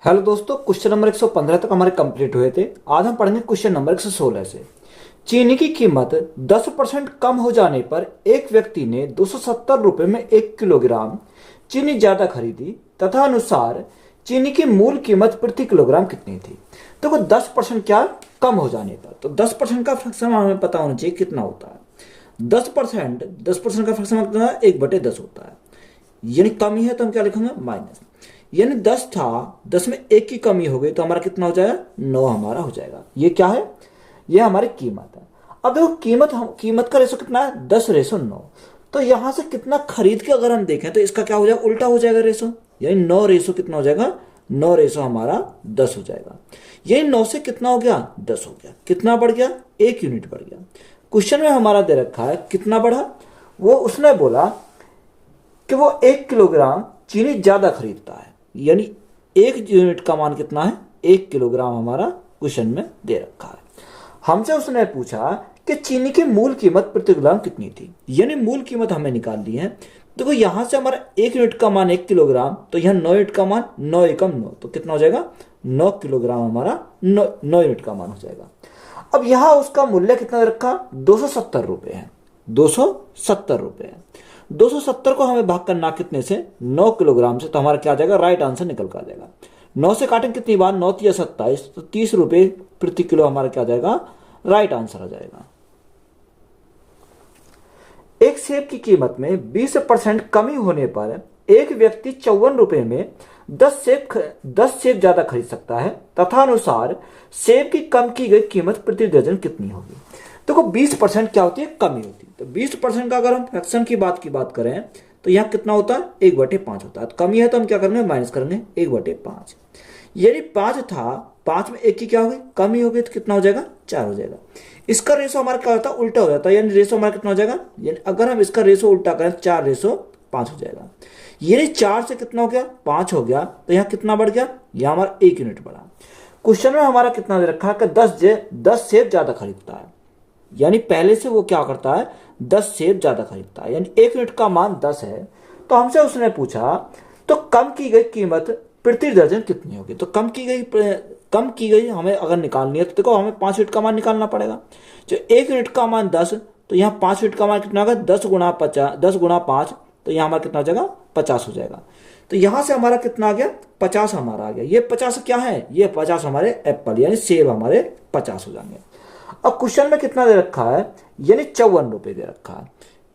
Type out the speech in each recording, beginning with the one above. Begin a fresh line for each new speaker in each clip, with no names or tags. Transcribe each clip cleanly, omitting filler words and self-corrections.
Hello दोस्तों, question number 115 तक हमारे कंप्लीट हुए थे। आज हम पढ़ेंगे क्वेश्चन नंबर 116 से। चीनी की कीमत 10% कम हो जाने पर एक व्यक्ति ने 270 रुपये में 1 किलोग्राम चीनी ज्यादा खरीदी तथा अनुसार चीनी की मूल कीमत प्रति किलोग्राम कितनी थी। देखो 10% क्या कम हो जाने पर, तो 10% का फ्रैक्शन हमें पता होना चाहिए कितना होता है। 10% का फ्रैक्शन कितना है, 1/10 होता है। यानी कमी है तो हम क्या लिखेंगे, माइनस। यानी 10 था, 10 में 1 की कमी हो गई तो हमारा कितना हो जाएगा, 9 हमारा हो जाएगा। ये क्या है, ये हमारी कीमत है। अब देखो कीमत का रेशो कितना है, 10:9। तो यहां से कितना खरीद के अगर हम देखें तो इसका क्या हो जाएगा, उल्टा हो जाएगा रेशो। यानी 9 रेशो कितना हो जाएगा, 9 रेशो हमारा 10 हो जाएगा। यही 9 से कितना हो गया, 10 हो गया। कितना बढ़ गया, 1 यूनिट बढ़ गया। क्वेश्चन में हमारा दे रखा है कितना बढ़ा, वो उसने बोला कि वो 1 किलोग्राम चीनी ज्यादा खरीदता है। यानी 1 यूनिट का मान कितना है, 1 किलोग्राम हमारा क्वेश्चन में दे रखा है। हमसे उसने पूछा कि चीनी की मूल कीमत प्रति किलोग्राम कितनी थी। यानी मूल कीमत हमें निकाल ली है। देखो यहां से हमारा 1 यूनिट का मान 1 किलोग्राम, तो यहाँ 9 यूनिट का मान 9 एकम 9, तो कितना हो जाएगा, 9 किलोग्राम हमारा 9 यूनिट का मान हो जाएगा। अब यहां उसका मूल्य कितना रखा, 270 रुपये है। 270 रुपये है। 270 को हमें भाग करना कितने से, 9 किलोग्राम से, तो हमारा क्या आ जाएगा, राइट आंसर निकल कर आ जाएगा। 9 से काटेंगे कितनी बार, 9 या 27, तो 30 रुपये प्रति किलो हमारा क्या आ जाएगा, राइट आंसर आ जाएगा। एक सेब की कीमत में 20% कमी होने पर एक व्यक्ति 54 रुपये में 10 सेब ज्यादा खरीद सकता है तथा अनुसार सेब की कम की गई कीमत प्रति दर्जन कितनी होगी। देखो 20% क्या होती है, कमी होती है। तो 20% का अगर हम फ्रैक्शन की बात करें तो यहाँ कितना होता है, 1/5 होता है। तो कमी है तो हम क्या करेंगे, माइनस करेंगे 1/5। यानी 5 था, 5 में 1 की क्या हो गई, कमी हो गई, तो कितना हो जाएगा, 4 हो जाएगा। इसका रेशो हमारा क्या होता है, उल्टा हो जाता है। यानी रेशो हमारा कितना हो जाएगा, यानी अगर हम इसका रेशो उल्टा करें 4:5 हो जाएगा। यानी 4 से कितना हो गया, 5 हो गया, तो यहाँ कितना बढ़ गया, यहाँ हमारा 1 यूनिट बढ़ा। क्वेश्चन में हमारा कितना दे रखा है कि 10 सेब ज्यादा खरीदता है। यानी पहले से वो क्या करता है, 10 सेब ज्यादा खरीदता है। यानी 1 यूनिट का मान 10 है। तो हमसे उसने पूछा तो कम की गई कीमत प्रति दर्जन कितनी होगी। तो कम की गई हमें अगर निकालनी है तो देखो हमें 5 यूनिट का मान निकालना पड़ेगा। जो 1 यूनिट का मान 10, तो यहाँ 5 यूनिट का मान कितना होगा, 10 गुणा 5, तो यहाँ हमारा कितना हो जाएगा, 50 हो जाएगा। तो यहां से हमारा कितना आ गया, 50 हमारा आ गया। ये 50 क्या है, ये 50 हमारे एप्पल यानी सेब हमारे 50 हो जाएंगे। अब क्वेश्चन में कितना दे रखा है, यानी 54 रुपये दे रखा है।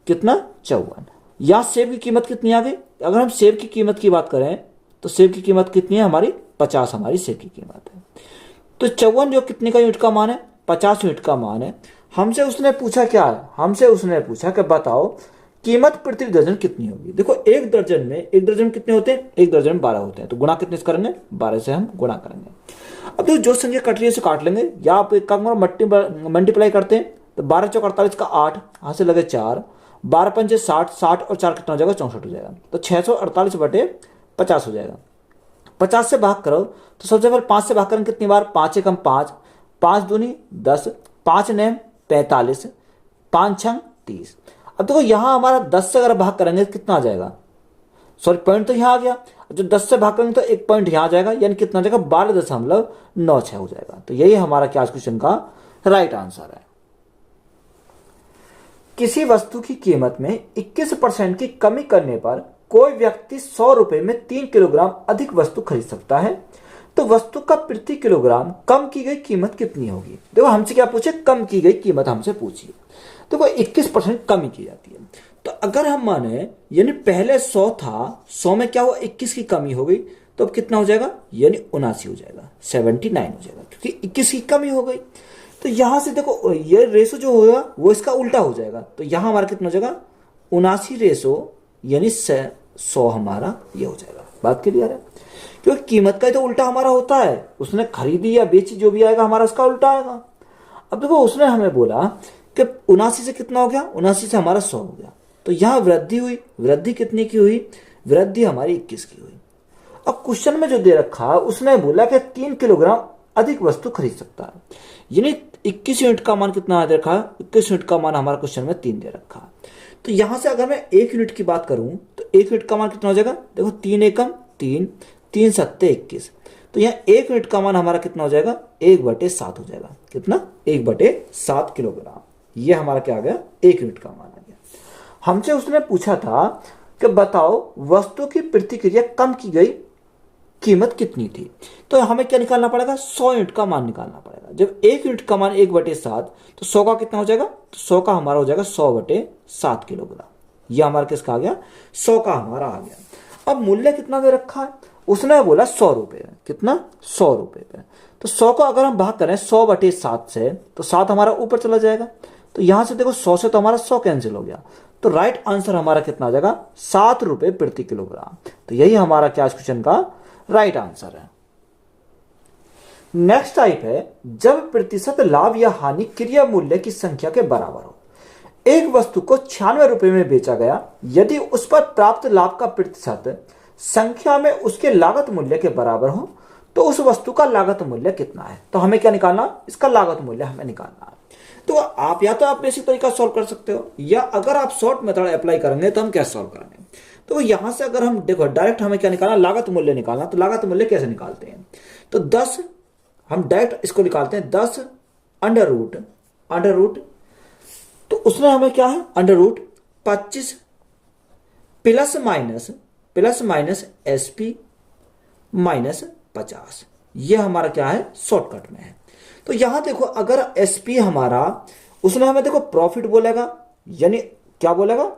कितना, 54। यहां सेब की कीमत कितनी आ गई, अगर हम सेब की कीमत की बात करें तो सेब की कीमत कितनी है हमारी, 50 हमारी सेब की कीमत है। तो 54 जो कितने का यूनिट का मान है, 50 यूनिट का मान है। हमसे उसने पूछा क्या है, हमसे उसने पूछा कि बताओ कीमत प्रति दर्जन कितनी होगी। देखो एक दर्जन कितने होते हैं, एक दर्जन में 12 होते हैं। तो गुणा कितने से करेंगे, 12 से हम गुणा करेंगे। अब देखो जो संख्या कट रही है उसे काट लेंगे, या आप एक काम करो मल्टीप्लाई करते हैं। तो 12 चौक 48 का 8, यहाँ से लगे 4, 12 पंचे 60, 60 और 4 कितना हो जाएगा, 64 हो जाएगा। तो 648/50 हो जाएगा। 50 से भाग करो तो सबसे पहले 5 से भाग करेंगे कितनी बार, 5 एकम 5, 5 दूनी 10, 5 नैम 45, 5 छंग 30। अब देखो यहां हमारा 10 से अगर भाग करेंगे तो कितना आ जाएगा, सॉरी पॉइंट तो यहां आ गया। जो 10 से भाग करेंगे तो एक पॉइंट यहां आ जाएगा, यानी कितना आ जाएगा, 12.96 हो जाएगा। तो यही हमारा क्या क्वेश्चन का राइट आंसर है। किसी वस्तु की कीमत में 21% की कमी करने पर कोई व्यक्ति 100 रुपए में 3 किलोग्राम अधिक वस्तु खरीद सकता है। तो वस्तु का प्रति किलोग्राम कम की गई कीमत कितनी होगी। देखो हमसे क्या पूछे, कम की गई कीमत हमसे पूछिए। देखो 21% कमी की जाती है। तो अगर हम माने यानी पहले 100 था, 100 में क्या हुआ, 21 की कमी हो गई, तो अब कितना हो जाएगा, यानी 79 हो जाएगा, 79 हो जाएगा, क्योंकि 21 की कमी हो गई। तो यहां से देखो ये रेशो जो होगा वो इसका उल्टा हो जाएगा। तो यहां हमारा कितना हो जाएगा, 79 रेशो यानी 100 हमारा ये हो जाएगा। बात क्लियर है, क्योंकि कीमत का तो उल्टा हमारा होता है, उसने खरीदी या बेची जो भी आएगा हमारा उसका उल्टा आएगा। अब देखो उसने हमें बोला कि 79 से कितना हो गया, 79 से हमारा 100 हो गया। तो यहां वृद्धि हुई, वृद्धि कितनी की हुई, वृद्धि हमारी 21 की हुई। अब क्वेश्चन में जो दे रखा उसने बोला कि 3 किलोग्राम अधिक वस्तु खरीद सकता है। यानी 21 यूनिट का मान कितना दे रखा है, 21 यूनिट का मान हमारा क्वेश्चन में 3 दे रखा है। तो यहां से अगर मैं 1 यूनिट की बात करूं तो 1 यूनिट का मान कितना हो जाएगा, देखो 3 एकम 3, 3 सत्ते 21, तो यहाँ 1 यूनिट का मान हमारा कितना हो जाएगा, 1/7 हो जाएगा। कितना, 1/7 किलोग्राम। ये हमारा क्या आ गया, 1 यूनिट का मान आ गया। हमसे उसने पूछा था कि बताओ वस्तु की प्रतिक्रिया कम की गई कीमत कितनी थी। तो हमें क्या निकालना पड़ेगा, 100 यूनिट का मान निकालना पड़ेगा। जब 1 यूनिट का मान 1/7, तो 100 का कितना हो जाएगा, तो 100 का हमारा हो जाएगा 100/7 किलोग्राम। यह हमारा किसका आ गया, 100 का हमारा आ गया। अब मूल्य कितना दे रखा है, उसने बोला 100 रुपये। कितना, 100 रुपये पे। तो 100 को अगर हम भाग करें 100/7 से, तो 7 हमारा ऊपर चला जाएगा। तो यहां से देखो 100 से तो हमारा 100 कैंसिल हो गया। तो राइट आंसर हमारा कितना आ जाएगा, 7 रुपये प्रति किलोग्राम। तो यही हमारा क्या इस क्वेश्चन का राइट आंसर है। नेक्स्ट टाइप है, जब प्रतिशत लाभ या हानि क्रिया मूल्य की संख्या के बराबर हो। एक वस्तु को 96 रुपये में बेचा गया, यदि उस पर प्राप्त लाभ का प्रतिशत संख्या में उसके लागत मूल्य के बराबर हो, तो उस वस्तु का लागत मूल्य कितना है। तो हमें क्या निकालना, इसका लागत मूल्य हमें निकालना है। तो आप या तो आप बेसिक तरीका सॉल्व कर सकते हो, या अगर आप शॉर्ट मेथड अप्लाई करेंगे तो हम क्या सॉल्व करेंगे। तो यहां से अगर हम देखो डायरेक्ट हमें क्या निकालना, लागत मूल्य निकालना। तो लागत मूल्य कैसे निकालते हैं, तो 10 हम डायरेक्ट इसको निकालते हैं, 10 अंडर रूट। तो उसमें हमें क्या है, under root 25 plus minus SP minus 50। ये हमारा क्या है, शॉर्टकट में है। तो यहां देखो अगर SP हमारा, उसमें हमें देखो प्रॉफिट बोलेगा, यानी क्या बोलेगा,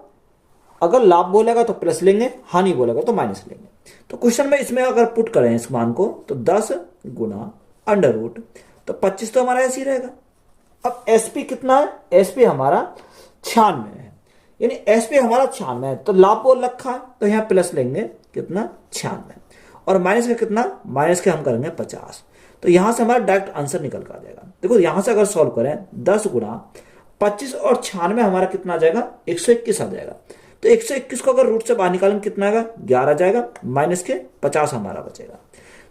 अगर लाभ बोलेगा तो प्लस लेंगे, हानि बोलेगा तो माइनस लेंगे। तो क्वेश्चन में इसमें अगर पुट करें इस मान को, तो 10 गुना अंडर रूट, तो 25 तो हमारा ऐसे ही रहेगा। अब SP कितना है, SP हमारा 96 है, यानी SP हमारा 96 है। तो लाभ बोल रखा है तो यहाँ प्लस लेंगे, कितना, 96, और माइनस का कितना, माइनस के हम करेंगे 50। तो यहां से हमारा डायरेक्ट आंसर निकल कर आ जाएगा। देखो यहां से अगर सॉल्व करें 10 गुना 25 और 96 हमारा कितना आ जाएगा, 121 आ जाएगा। तो 121 को अगर रूट से बाहर निकालेंगे कितना आएगा, 11 आ जाएगा, माइनस के 50 हमारा बचेगा।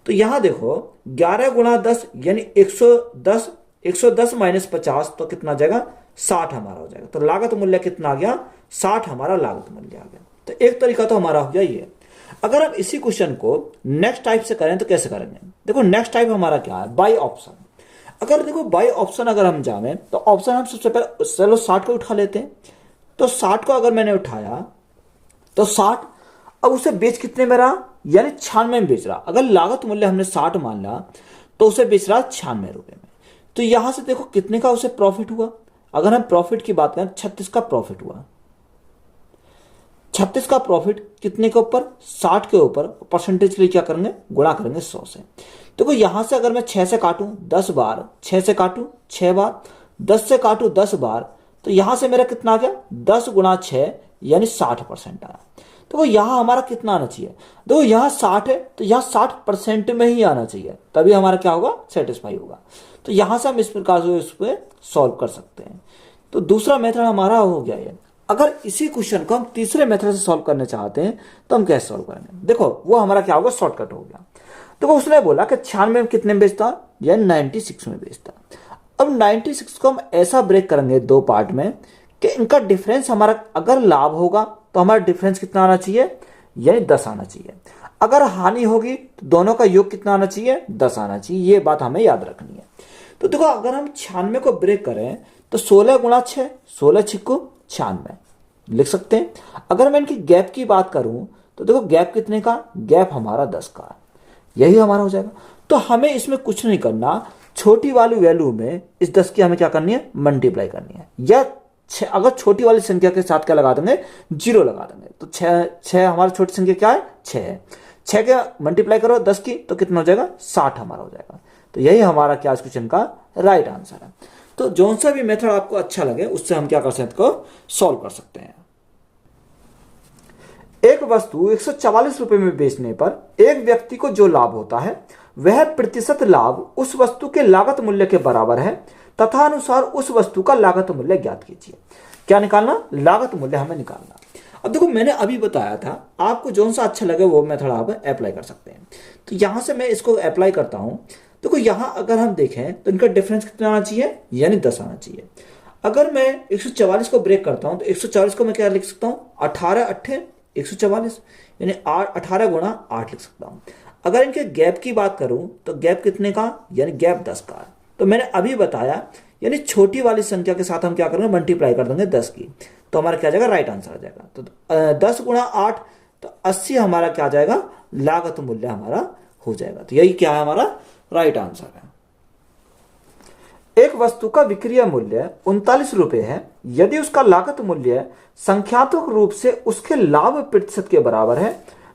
तो यहां देखो 11 गुना 10 यानी 110 माइनस 50 तो कितना आ जाएगा, 60 हमारा हो जाएगा। तो लागत मूल्य कितना आ गया, 60 हमारा लागत मूल्य आ गया। तो एक तरीका तो हमारा हो गया ये। अगर हम इसी क्वेश्चन को नेक्स्ट टाइप से करें तो कैसे करेंगे, देखो नेक्स्ट टाइप हमारा क्या है, बाय ऑप्शन। अगर देखो बाय ऑप्शन अगर हम जाए तो ऑप्शन हम सबसे पहले चलो 60 को उठा लेते हैं। तो 60 को अगर मैंने उठाया तो 60, अब उसे बेच कितने में रहा, यानी 96 में बेच रहा। अगर लागत मूल्य हमने 60 मान लिया तो उसे बेच रहा 96 रुपए में। तो यहां से देखो कितने का उसे प्रॉफिट हुआ। अगर हम प्रॉफिट की बात करें 36 का प्रॉफिट हुआ। 36 का प्रॉफिट कितने के ऊपर, 60 के ऊपर, परसेंटेज के लिए क्या करेंगे, गुणा करेंगे 100 से। देखो यहां से अगर मैं 6 से काटूं 10 बार, 6 से काटूं 6 बार, 10 से काटूं 10 बार, तो यहां से मेरा कितना आ गया, 10 गुणा 6 यानी 60% आया। तो यहां हमारा कितना आना चाहिए, देखो यहां 60 है तो यहां 60% में ही आना चाहिए, तभी हमारा क्या होगा, सेटिस्फाई होगा। तो यहां से हम इस प्रकार से इस पे सॉल्व कर सकते हैं। तो दूसरा मेथड हमारा हो गया ये। अगर इसी क्वेश्चन को हम तीसरे मेथड से सॉल्व करना चाहते हैं तो हम कैसे सॉल्व करेंगे, देखो वो हमारा क्या होगा, शॉर्टकट हो गया। देखो उसने बोला कि 96 में कितने में बेचता, यानी 96 में बेचता। अब 96 को हम ऐसा ब्रेक करेंगे दो पार्ट में कि इनका डिफरेंस हमारा अगर लाभ होगा तो हमारा डिफरेंस कितना आना चाहिए, यानी 10 आना चाहिए। अगर हानि होगी तो दोनों का योग कितना आना चाहिए, 10 आना चाहिए। ये बात हमें याद रखनी है। तो देखो अगर हम 96 को ब्रेक करें तो 16 गुणा 6, 16 छिक्को 96 लिख सकते हैं। अगर मैं इनकी गैप की बात करूं तो देखो गैप कितने का, गैप हमारा 10 का, यही हमारा हो जाएगा। तो हमें इसमें कुछ नहीं करना, छोटी वाली वैल्यू में इस 10 की हमें क्या करनी है, मल्टीप्लाई करनी है। या अगर छोटी वाली संख्या के साथ क्या लगा देंगे, 0 लगा देंगे। तो 6 हमारी छोटी संख्या क्या है, 6 है। 6 के मल्टीप्लाई करो 10 की तो कितना हो जाएगा, 60 हमारा हो जाएगा। तो यही हमारा क्या इस क्वेश्चन का राइट आंसर है। तो जो सा भी मेथड आपको अच्छा लगे उससे हम क्या कर सकते हैं, को सॉल्व कर सकते हैं। एक वस्तु 144 रुपए में बेचने पर एक व्यक्ति को जो लाभ होता है वह प्रतिशत लाभ उस वस्तु के लागत मूल्य के बराबर है तथा अनुसार उस वस्तु का लागत मूल्य ज्ञात कीजिए। क्या निकालना, लागत मूल्य हमें निकालना। अब देखो मैंने अभी बताया था, आपको जो सा अच्छा लगे वो मेथड आप अप्लाई कर सकते हैं। तो यहां से मैं इसको अप्लाई करता हूं। देखो यहां अगर हम देखें तो इनका डिफरेंस कितना आना चाहिए, यानी 10 आना चाहिए। अगर मैं 144 को ब्रेक करता हूं तो 144 को मैं क्या लिख सकता हूं, 18 8 144 यानी 18 गुणा 8 लिख सकता हूं। अगर इनके गैप की बात करूं तो गैप कितने का, यानी गैप 10 का। तो मैंने अभी बताया, यानी छोटी वाली संख्या के साथ हम क्या करेंगे, मल्टीप्लाई कर देंगे 10 की, तो हमारा क्या आ जाएगा, राइट आंसर आ जाएगा। तो 10 गुणा 8 तो 80 हमारा क्या आ जाएगा, लागत मूल्य हमारा हो जाएगा। तो यही क्या है, हमारा राइट आंसर है। एक वस्तु का विक्रय मूल्य 39 रुपए है, यदि उसका लागत मूल्य संख्यात्मक रूप से उसके लाभ प्रतिशत के बराबर है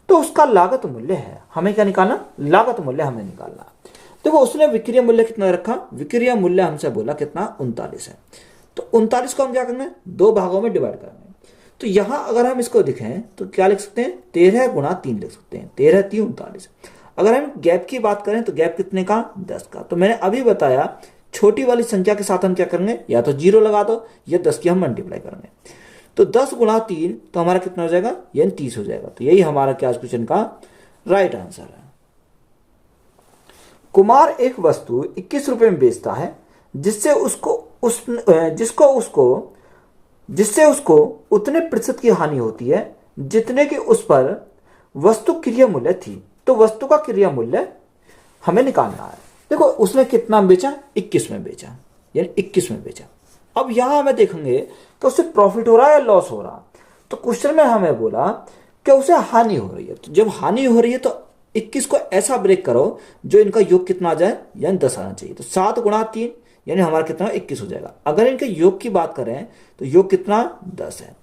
तो उसका लागत मूल्य है। हमें क्या निकालना, लागत मूल्य हमें निकालना। देखो उसने विक्रय मूल्य कितना रखा, विक्रय मूल्य हमसे बोला कितना, 39 है। तो 39 को हम क्या करेंगे, 2 भागों में डिवाइड करेंगे। तो यहां अगर हम इसको दिखें तो क्या लिख सकते हैं, 13 गुणा 3 लिख सकते हैं, 13 3 39। अगर हम गैप की बात करें तो गैप कितने का, 10 का। तो मैंने अभी बताया छोटी वाली संख्या के साथ हम क्या करेंगे, या तो 0 लगा दो या 10 की हम मल्टीप्लाई करेंगे। तो 10 गुणा 3 तो हमारा कितना हो जाएगा, यानी 30 हो जाएगा। तो यही हमारा क्या क्वेश्चन का राइट आंसर है। कुमार एक वस्तु 21 रुपए में बेचता है, जिससे उसको उतने प्रतिशत की हानि होती है जितने की उस पर वस्तु क्रय मूल्य थी। तो वस्तु का क्रय मूल्य हमें निकालना है। देखो उसने कितना बेचा, 21 में बेचा, यानी 21 में बेचा। अब यहां हमें देखेंगे कि उसे प्रॉफिट हो रहा है या लॉस हो रहा। तो क्वेश्चन में हमें बोला कि उसे हानि हो रही है। तो जब हानि हो रही है तो 21 को ऐसा ब्रेक करो जो इनका योग कितना आ जाए, यानी 10 आना चाहिए। तो 7 गुणा 3 यानी हमारा कितना 21 हो जाएगा। अगर इनके योग की बात करें तो योग कितना 10 है।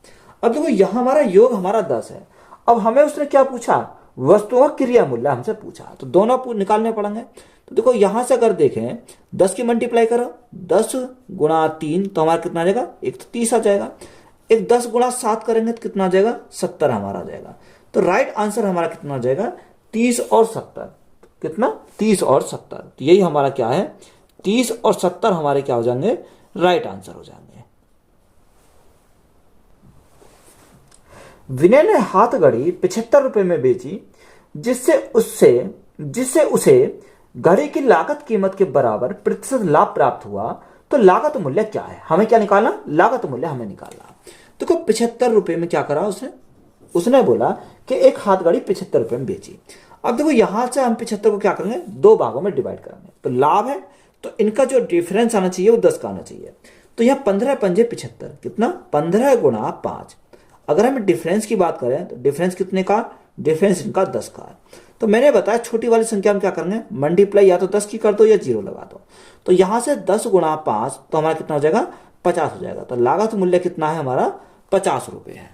अब देखो यहां हमारा योग हमारा 10 है। अब हमें उसने क्या पूछा, वस्तुओं का क्रय मूल्य हमसे पूछा, तो दोनों निकालने पड़ेंगे। तो देखो यहां से अगर देखें 10 की मल्टीप्लाई करो, 10 गुणा 3 तो हमारा कितना आ जाएगा, एक तो 30 आ जाएगा। एक 10 गुणा 7 करेंगे तो कितना आ जाएगा, 70 हमारा आ जाएगा। तो राइट आंसर हमारा कितना आ जाएगा, 30 और 70। कितना, 30 और 70। तो यही हमारा क्या है, 30 और 70 हमारे क्या हो जाएंगे, राइट आंसर हो जाएंगे। विनय ने हाथ घड़ी 75 रुपए में बेची, जिससे उसे घड़ी की लागत कीमत के बराबर प्रतिशत लाभ प्राप्त हुआ। तो लागत मूल्य क्या है, हमें क्या निकालना, लागत मूल्य हमें निकालना। देखो 75 रुपए में क्या करा उसने बोला कि एक हाथ घड़ी 75 रुपए में बेची। अब देखो यहां से हम 75 को क्या करेंगे, 2 भागों में डिवाइड करेंगे। तो लाभ है तो इनका जो डिफरेंस आना चाहिए वो 10 का आना चाहिए। तो यहां 15 पंजे 75, कितना 15 गुणा 5। अगर हम डिफरेंस की बात करें तो डिफरेंस कितने का, डिफरेंस इनका 10 का है। तो मैंने बताया छोटी वाली संख्या में क्या करेंगे, मल्टीप्लाई या तो 10 की कर दो या 0 लगा दो। तो यहां से 10 गुणा 5 तो हमारा कितना हो जाएगा, 50 हो जाएगा। तो लागत मूल्य कितना है हमारा, 50 रुपए है।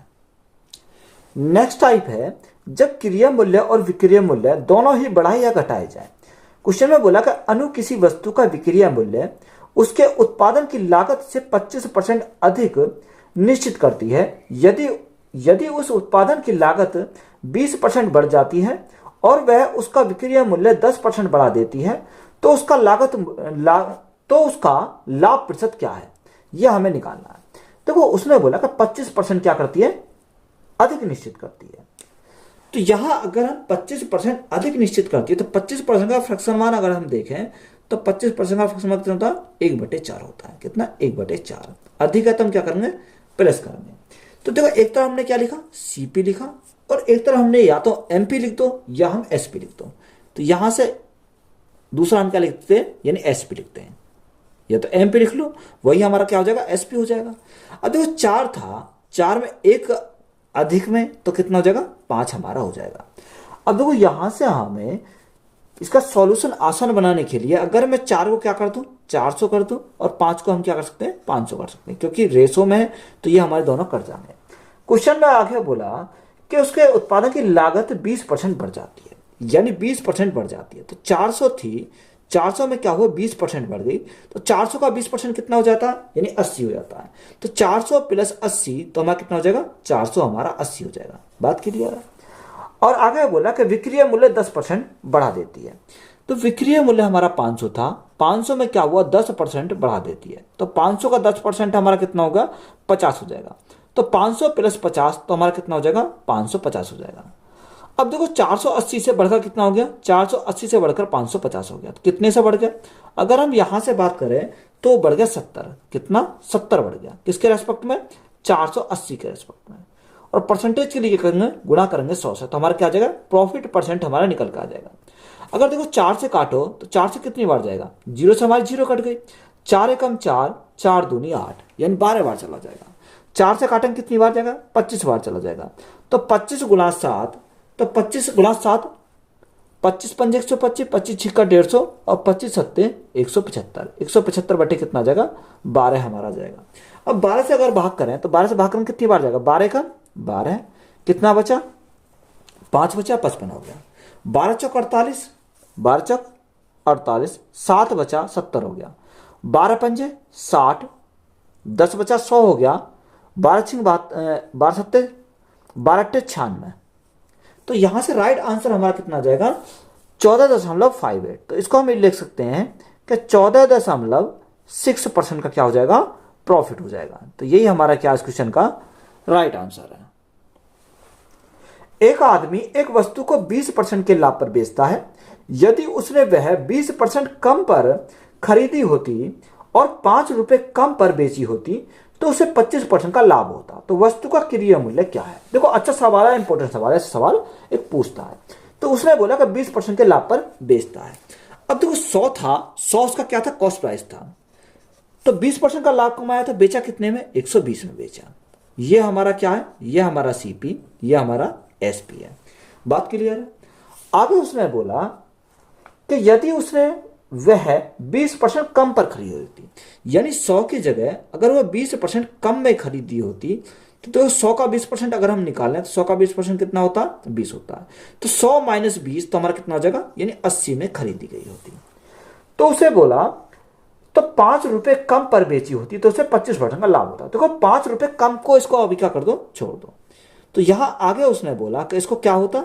नेक्स्ट टाइप है जब क्रय मूल्य और विक्रय मूल्य दोनों ही बढ़ाए या घटाए जाए। क्वेश्चन में बोला कि अनु किसी वस्तु का विक्रय मूल्य उसके उत्पादन की लागत से 25% अधिक निश्चित करती है। यदि उस उत्पादन की लागत 20% बढ़ जाती है और वह उसका विक्रय मूल्य 10% बढ़ा देती है तो उसका लाभ प्रतिशत क्या है, यह हमें निकालना है। देखो उसने बोला कि 25% क्या करती है, अधिक निश्चित करती है। तो यहां अगर हम 25% अधिक निश्चित करती है तो 25% का फ्रैक्शन मान अगर हम देखें तो 25% का फ्रैक्शन मान कितना होता है, 1/4 होता है। कितना, 1/4। अधिक है तो हम क्या करेंगे, प्लस करेंगे। तो देखो एक तरफ हमने क्या लिखा, सीपी लिखा, और एक तरफ हमने या तो एमपी लिख दो या हम एसपी लिख दो। तो यहां से दूसरा हम क्या लिखते हैं, यानी एसपी लिखते हैं, या तो एमपी लिख लो, वही हमारा क्या हो जाएगा, एसपी हो जाएगा। अब देखो 4 था, 4 में 1 अधिक में तो कितना हो जाएगा, 5 हमारा हो जाएगा। अब देखो यहां से हमें इसका सॉल्यूशन आसान बनाने के लिए अगर मैं 4 को क्या कर दूं, 400 कर दूं, और 5 को हम क्या कर सकते हैं, 500 कर सकते हैं, क्योंकि रेशो में है तो ये हमारे दोनों कट जाएंगे। क्वेश्चन में आगे बोला कि उसके उत्पादन की लागत 20% बढ़ जाती है, यानी 20% बढ़ जाती है। तो 400 थी, 400 में क्या हुआ, 20% बढ़ गई। तो 400 का 20% कितना हो जाता है, यानी 80 हो जाता है। तो 400 प्लस 80 तो हमारा कितना हो जाएगा, 400 हमारा 80 हो जाएगा। बात क्लियर है। और आगे बोला कि विक्रय मूल्य 10% बढ़ा देती है। तो विक्रय मूल्य हमारा 500 था, 500 में क्या हुआ, 10% बढ़ा देती है। तो 500 का 10% हमारा कितना होगा, 50 हो जाएगा। तो 500 प्लस 50 तो हमारा कितना हो जाएगा, 550 हो जाएगा। अब देखो 480 से बढ़कर कितना हो गया, 480 से बढ़कर 550 हो गया। तो कितने से बढ़ गया, अगर हम यहां से बात करें तो बढ़ गया 70। कितना, 70 बढ़ गया। किसके रेस्पेक्ट में, 480 के रेस्पेक्ट में। और परसेंटेज के लिए करेंगे, गुणा करेंगे 100 से, तो हमारा क्या आ जाएगा, प्रॉफिट परसेंट हमारा निकल कर आ जाएगा। अगर देखो 4 से काटो तो 4 से कितनी बार जाएगा, 0 से हमारी 0 कट गई, 4 एकम 4, 4 दूनी 8, यानी 12 बार चला जाएगा। 4 से काटेंगे कितनी बार जाएगा, 25 बार चला जाएगा। तो 25 गुना 7, तो 25 गुना 7, 25 पंजे 125, 25 छिक्का 150 और 25 सत्ते 175, 175 बटे कितना जाएगा, 12 हमारा जाएगा। अब 12 से अगर भाग करें तो 12 से भाग करें कितनी बार जाएगा, 12 का 12, कितना बचा, 5 बचा, 55 हो गया। 12 चौक 48, 12 चौक 48, 7 बचा 70 हो गया। 12 पंजे 60, 10 बचा 100 हो गया। 12 छिंग 12 सत्ते 12 अट्ठे 96। तो यहां से राइट आंसर हमारा कितना आ जाएगा, 14.58। तो इसको हम लिख सकते हैं कि 14.6% का क्या हो जाएगा, प्रॉफिट हो जाएगा। तो यही हमारा क्या इस क्वेश्चन का राइट आंसर है। एक आदमी एक वस्तु को 20% के लाभ पर बेचता है। यदि उसने वह 20% कम पर खरीदी होती और 5 रुपए कम पर बेची होती तो उसे 25% का लाभ होता। तो वस्तु का क्रय मूल्य क्या है। देखो अच्छा सवाल है, इंपॉर्टेंट सवाल है, ऐसा सवाल एक पूछता है। तो उसने बोला कि 20% के लाभ पर बेचता है। अब देखो 100 था, 100 उसका क्या था, कॉस्ट प्राइस था। तो 20% का लाभ कमाया था, बेचा कितने में, 120 में बेचा। ये हमारा क्या है, ये हमारा सीपी, ये हमारा एसपी है। बात क्लियर है। आगे उसने बोला कि यदि उसने वह 20% कम पर खरीदी होती, यानी 100 की जगह अगर वह 20% कम में खरीदी होती तो 100 का 20% अगर हम निकालें तो 100 का 20% कितना होता है, 20 होता है। तो 100 माइनस 20 तो हमारा कितना हो जाएगा, यानी 80 में खरीदी गई होती। तो उसे बोला तो 5 रुपए कम पर बेची होती तो उसे 25% का लाभ होता। देखो 5 रुपए कम को इसको अभी क्या कर दो, छोड़ दो। तो यहां आगे उसने बोला कि इसको क्या होता,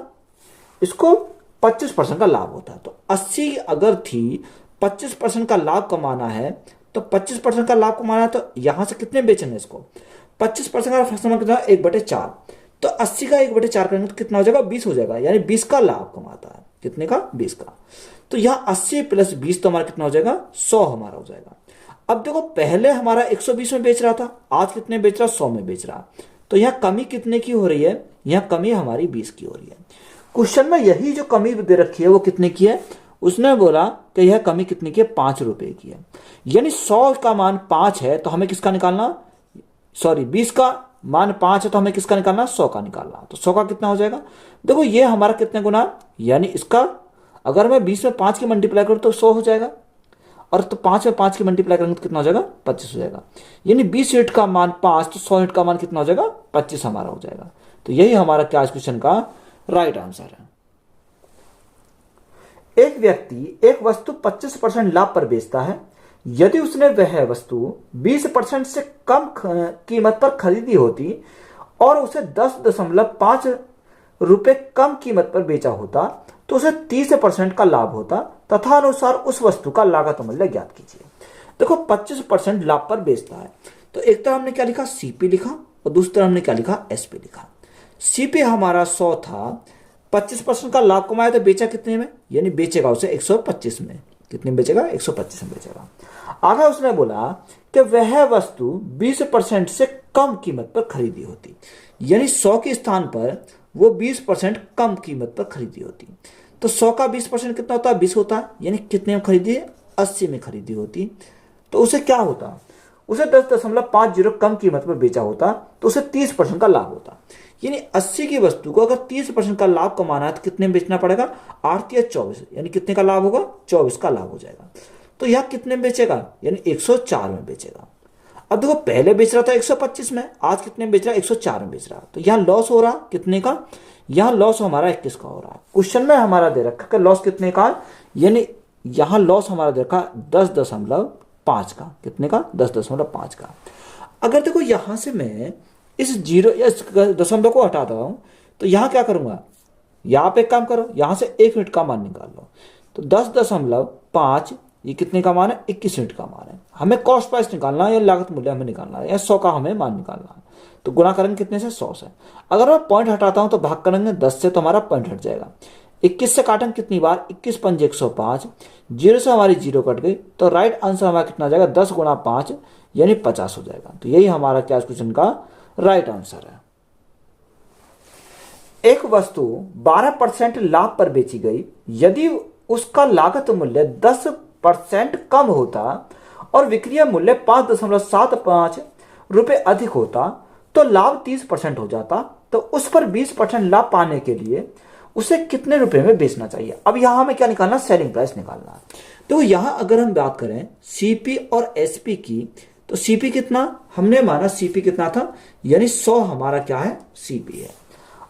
इसको 25% का लाभ होता। तो 80 अगर थी, 25% का लाभ कमाना है तो 25% का लाभ कमाना है तो यहां से कितने बेचेंगे इसको, 25% का फैसला कितना, 1/4। तो 80 का 1/4 करेंगे तो कितना हो जाएगा, 20 हो जाएगा, यानी 20 का लाभ कमाता है। कितने का, 20 का। तो यहां 80 प्लस 20 तो हमारा कितना हो जाएगा, 100 हमारा हो जाएगा। अब देखो पहले हमारा 120 में बेच रहा था, आज कितने बेच रहा, 100 में बेच रहा। तो यहां कमी कितने की हो रही है, यहां कमी हमारी 20 की हो रही है। क्वेश्चन में यही जो कमी दे रखी है वो कितने की है, उसने बोला कि यह कमी कितने की है, 5 रुपए की है। यानी 100 का मान 5 है तो हमें किसका निकालना, सॉरी 20 का मान 5 है तो हमें किसका निकालना, 100 का निकालना। तो 100 का कितना हो जाएगा, देखो ये हमारा कितने गुना, यानी इसका अगर मैं 20 में 5 की मल्टीप्लाई करूं तो 100 हो जाएगा, और तो 5 में 5 की मल्टीप्लाई करेंगे तो कितना हो जाएगा, 25 हो जाएगा। यानी 20 यूनिट का मान 5 तो 100 यूनिट का मान कितना हो जाएगा, 25 हमारा हो जाएगा। तो यही हमारा क्या इस क्वेश्चन का राइट आंसर है। एक व्यक्ति एक वस्तु 25% लाभ पर बेचता है। यदि उसने वह वस्तु 20% से कम कीमत पर खरीदी होती और उसे 10.5 रुपए कम कीमत पर बेचा होता तो उसे 30% का लाभ होता तथा अनुसार उस वस्तु का लागत मूल्य ज्ञात कीजिए। देखो 25% लाभ पर बेचता है तो एक तरह हमने क्या लिखा, सीपी लिखा, और दूसरी तरफ हमने क्या लिखा, एसपी लिखा। सीपी हमारा 100 था, 25% का लाभ कमाया तो बेचा कितने में, यानी बेचेगा उसे 125 में। कितने में बेचेगा, 125 में बेचेगा। आगे उसने बोला कि वह वस्तु 20% से कम कीमत पर खरीदी होती, यानी 100 के स्थान पर वो 20% कम कीमत पर खरीदी होती। तो 100 का 20% कितना होता है, 20 होता है, यानी कितने में खरीदी है, 80 में खरीदी होती। तो उसे क्या होता, उसे 10.50 कम कीमत पर बेचा होता तो उसे 30% का लाभ होता। यानी 80 की वस्तु को अगर 30% का लाभ कमाना है तो कितने में बेचना पड़ेगा, 8 या 24, यानी कितने का लाभ होगा, 24 का लाभ हो जाएगा। तो यह कितने में बेचेगा, यानी 104 में बेचेगा। अब देखो पहले बेच रहा था 125 में, आज कितने में बेच रहा है, 104 में बेच रहा। तो यहां लॉस हो रहा कितने का, यहां लॉस हमारा 21 का हो रहा है। क्वेश्चन में हमारा दे रखा कि लॉस कितने का, यानी यहां लॉस हमारा दे रखा 10.5 का, कितने का, 10.5 का। अगर देखो यहां से मैं इस 0 या इस दशमलव को हटा रहा हूं तो यहां क्या करूंगा, यहां पे काम करो, यहां से 1 यूनिट का मान निकाल लो। तो 10.5 ये कितने का मान है, 21 यूनिट का मान है। हमें कॉस्ट प्राइस निकालना है या लागत मूल्य हमें निकालना है, या 100 का हमें मान निकालना है। तो गुना करेंगे कितने से, 100 से। अगर मैं पॉइंट हटाता हूं तो भाग करेंगे 10 से, तो हमारा पॉइंट हट जाएगा। 21 से काटेंगे कितनी बार, 21 पंजे 105, 0 से हमारी 0 कट गई। तो राइट आंसर हमारा कितना जाएगा, 10 गुना 5 यानी 50 हो जाएगा। तो यही हमारा क्या क्वेश्चन का राइट आंसर है। एक वस्तु 12% लाभ पर बेची गई। यदि उसका लागत मूल्य 10% कम होता और विक्रय मूल्य 5.75 रुपये अधिक होता तो लाभ 30% हो जाता। तो उस पर 20% लाभ पाने के लिए उसे कितने रुपए में बेचना चाहिए। अब यहां हमें क्या निकालना, सेलिंग प्राइस निकालना है। तो यहां अगर हम बात करें सीपी और एसपी की, तो सीपी कितना हमने माना, सीपी कितना था, यानी 100 हमारा क्या है, सीपी है।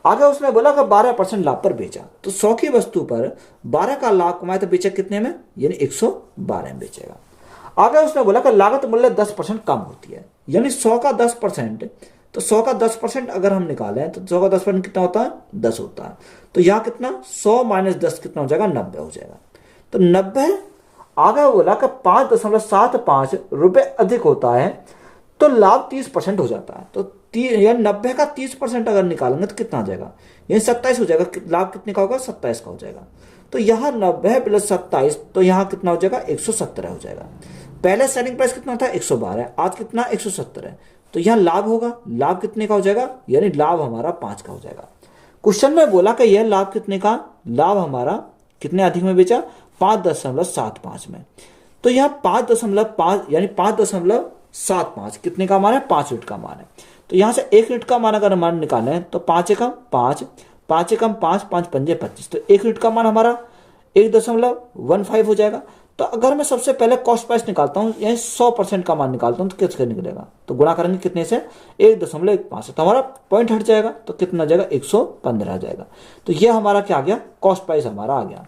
आगे उसने बोला कि 12% लाभ पर बेचा, तो 100 की वस्तु पर 12 का लाभ कमाया तो बेचा कितने में, यानी 112 में बेचेगा। आगे उसने बोला कि लागत मूल्य 10% कम होती है, यानी 100 का 10%, तो 100 का 10% अगर हम निकालें तो 100 का 10% कितना होता है, 10 होता है। तो यहाँ कितना, 100 माइनस 10 कितना हो जाएगा, 90 हो जाएगा। तो 90 आगे बोला कि 5.75 रुपये अधिक होता है तो लाभ 30% हो जाता है। तो यानी 90 का 30% अगर निकालेंगे तो कितना हो जाएगा, यानी 27 हो जाएगा। लाभ कितने का होगा, 27 का हो जाएगा। तो यहाँ 90 प्लस 27, तो यहाँ कितना हो जाएगा, 117 हो जाएगा। पहले सेलिंग प्राइस कितना था, 112, आज कितना, 117 है। तो यहाँ लाभ होगा, लाभ कितने का हो जाएगा, यानी लाभ हमारा 5 का हो जाएगा। क्वेश्चन में बोला कि यह लाभ कितने का, लाभ हमारा कितने अधिक में बेचा, 5.75 में। तो यहाँ 5.5 यानी 5.75 कितने का मान है, 5 यूनिट का मान है। तो यहाँ से 1 यूनिट का मान अगर मान निकालें तो 5 एकम 5, 5 एकम 5, 5 पंजे 25, तो 1 यूनिट का मान हमारा 1.15 हो जाएगा। तो अगर मैं सबसे पहले कॉस्ट प्राइस निकालता हूँ, यानी 100% का मान निकालता हूँ, तो किसका निकलेगा, तो गुणा करेंगे कितने से, 1.15, तो हमारा पॉइंट हट जाएगा, तो कितना आ जाएगा, 115 आ जाएगा। तो ये हमारा क्या आ गया, कॉस्ट प्राइस हमारा आ गया।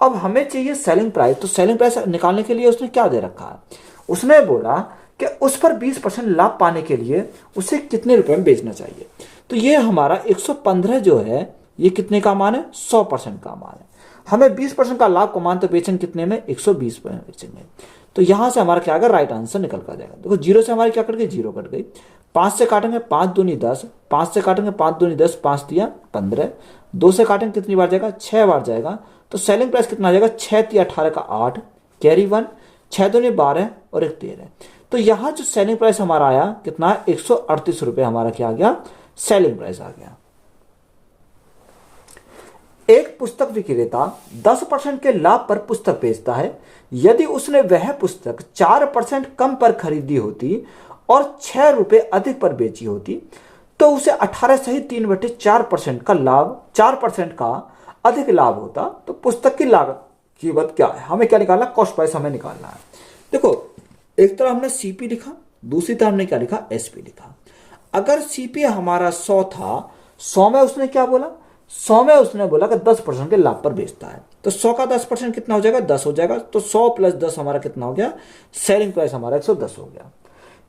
अब हमें चाहिए सेलिंग प्राइस। तो सेलिंग प्राइस निकालने के लिए उसने क्या दे रखा है, उसने बोला कि उस पर 20% लाभ पाने के लिए उसे कितने रुपए में बेचना चाहिए। तो ये हमारा 115 जो है, ये कितने का मान है, 100% का मान है। हमें 20% का लाभ कमान तो बेचेंगे कितने में, 120 में बेचेंगे। तो यहां से हमारा क्या आएगा, राइट आंसर निकल कर जाएगा। देखो जीरो से हमारी क्या कट गई, जीरो कट गई। 5 से काटेंगे 5 दूनी 10, 5 से काटेंगे 5 दूनी 10, 5 दिया 15, 2 से काटेंगे कितनी बार जाएगा, 6 बार जाएगा। तो सेलिंग प्राइस कितना आ जाएगा, 6 3 18 का 8, कैरी 1, 6 दूनी 12 और 1 13। तो यहाँ जो सेलिंग प्राइस हमारा आया कितना, 138 रुपये हमारा क्या आ गया, सेलिंग प्राइस आ गया। एक पुस्तक विक्रेता 10% के लाभ पर पुस्तक बेचता है। यदि उसने वह पुस्तक 4% कम पर खरीदी होती और 6 रुपये अधिक पर बेची होती तो उसे 18 सहित 3/4% का लाभ, 4% का अधिक लाभ होता। तो पुस्तक की लागत कीमत क्या है, हमें क्या निकालना, कॉस्ट प्राइस हमें निकालना है। देखो एक तरह हमने सीपी लिखा, दूसरी तरह हमने क्या लिखा, एसपी लिखा। अगर सीपी हमारा 100 था, 100 में उसने क्या बोला, 100 में उसने बोला कि 10% के लाभ पर बेचता है। तो 100 का 10% कितना हो जाएगा, 10 हो जाएगा। तो 100 प्लस 10 हमारा कितना हो गया, सेलिंग प्राइस हमारा 110 हो गया।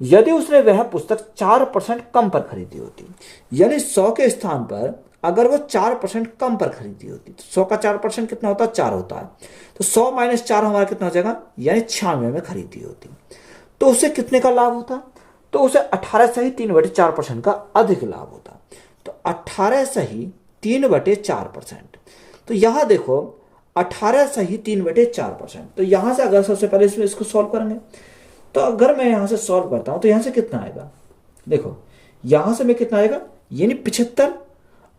यदि उसने वह पुस्तक 4% कम पर खरीदी होती, यानी 100 के स्थान पर अगर वो 4% कम पर खरीदी होती, तो 100 का 4% कितना होता है, 4 होता है। तो 100 माइनस 4 हमारा कितना हो जाएगा, यानी 96 में खरीदी होती, तो उसे कितने का लाभ होता, तो उसे 18 सही 3/4% का अधिक लाभ होता। तो 18 सही 3/4%। तो यहां देखो 18 सही 3/4%। तो यहां से अगर सबसे पहले इसको सॉल्व करेंगे, तो अगर मैं यहां से सॉल्व करता हूं तो यहां से कितना आएगा, देखो यहां से मैं कितना आएगा, यानी 75,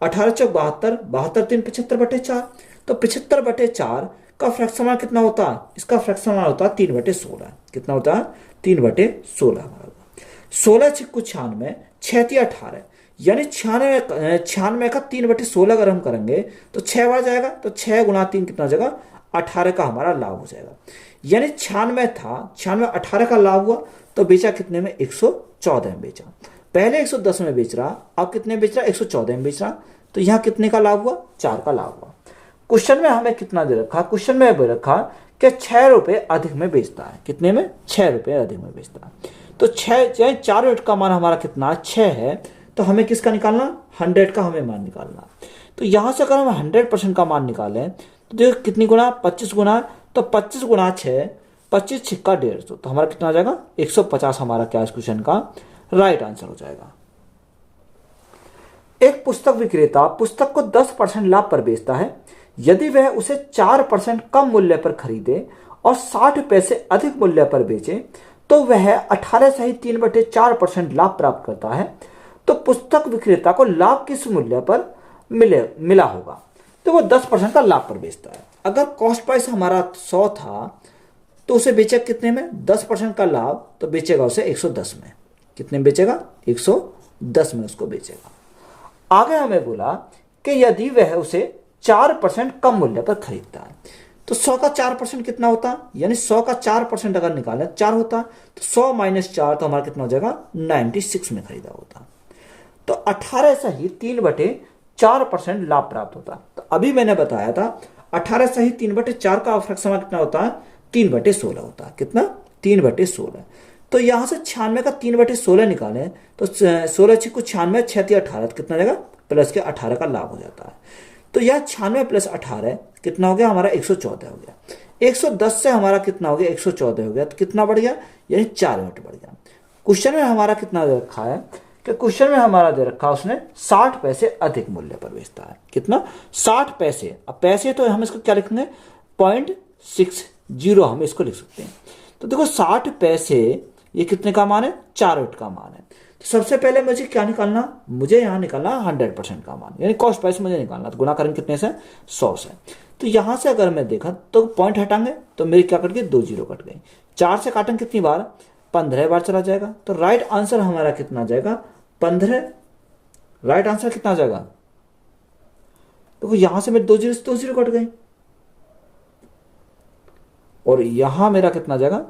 18 चौक 72, 72 3 75/4। तो 75/4 का फ्रैक्शन कितना होता है, इसका फ्रैक्शन होता है 3/16। कितना होता है, 3/16 हमारा। 16 6 96, 6 3 18, यानी 96 का 3/16 अगर हम करेंगे तो 6 बार जाएगा। तो 6 गुणा 3 कितना हो जाएगा, 18 का हमारा लाभ हो जाएगा। यानी 96 था, 96 18 का लाभ हुआ, तो बेचा कितने में, 114 में बेचा। पहले 110 में बेच रहा, अब कितने बेच रहा, 114 में बेच रहा। तो यहाँ कितने का लाभ हुआ, 4 का लाभ हुआ। क्वेश्चन में हमें कितना दे रखा, क्वेश्चन में दे रखा कि 6 रुपये अधिक में बेचता है। कितने में, 6 रुपये अधिक में बेचता है। तो 4 यूनिट का मान हमारा कितना, 6 है। तो हमें किसका निकालना, 100 का हमें मान निकालना। तो यहां से अगर हम 100% का मान निकालें तो देखो कितनी गुना, 25 गुना, तो 25 गुना 6, 25 छिक्का 150, तो हमारा कितना आ जाएगा, 150 हमारा क्या इस क्वेश्चन का राइट आंसर हो जाएगा। एक पुस्तक विक्रेता पुस्तक को 10% लाभ पर बेचता है। यदि वह उसे 4% कम मूल्य पर खरीदे और 60 पैसे अधिक मूल्य पर बेचे तो वह 18 सहित 3/4% लाभ प्राप्त करता है। तो पुस्तक विक्रेता को लाभ किस मूल्य पर मिला होगा। तो वो 10% का लाभ पर बेचता है। अगर कॉस्ट प्राइस हमारा 100 था तो उसे बेचेगा कितने में, 10% का लाभ, तो बेचेगा उसे 110 में। कितने में बेचेगा, 110 में उसको बेचेगा। आगे हमें बोला कि यदि वह उसे 4% कम मूल्य पर खरीदता है, तो 100 का 4% कितना होता, यानी 100 का 4% अगर निकाले 4 होता, तो 100 माइनस 4 तो हमारा कितना हो जाएगा, 96 में खरीदा होता। तो 18 सही 3/4% लाभ प्राप्त होता। तो अभी मैंने बताया था 18 सही 3/4 का अवफरक समय कितना होता है, 3/16 होता है। कितना, 3/16। तो यहां से 96 का 3/16 निकालें तो 16 6 को 96, 6 18, कितना जाएगा, प्लस के 18 का लाभ हो जाता है। तो यह 96 प्लस 18 कितना हो गया हमारा, 114 हो गया। 110 से हमारा कितना हो गया, 114 हो गया। तो कितना बढ़ गया, यानी 4 यूनिट बढ़ गया। क्वेश्चन में हमारा कितना दे रखा है कि क्वेश्चन में हमारा दे रखा है उसने 60 पैसे अधिक मूल्य पर बेचता है। कितना, 60 पैसे। अब पैसे तो हम इसको क्या लिखेंगे, 0.60 हम इसको लिख सकते हैं। तो देखो 60 पैसे ये कितने का मान है, 4 यूनिट का मान है। तो सबसे पहले मुझे क्या निकालना, मुझे यहाँ निकालना 100% का मान, यानी कॉस्ट प्राइस मुझे निकालना। तो गुणा करेंगे कितने से, 100 से। तो यहां से अगर मैं देखा तो पॉइंट हटाएंगे तो मेरी क्या कट गई, 2 जीरो कट गई। 4 से काटेंगे कितनी बार, 15 बार चला जाएगा। तो राइट आंसर हमारा कितना जाएगा, 15। राइट आंसर कितना जाएगा, तो यहां से मेरे 2 जीरो से 2 जीरो कट गए, और यहां मेरा कितना जाएगा,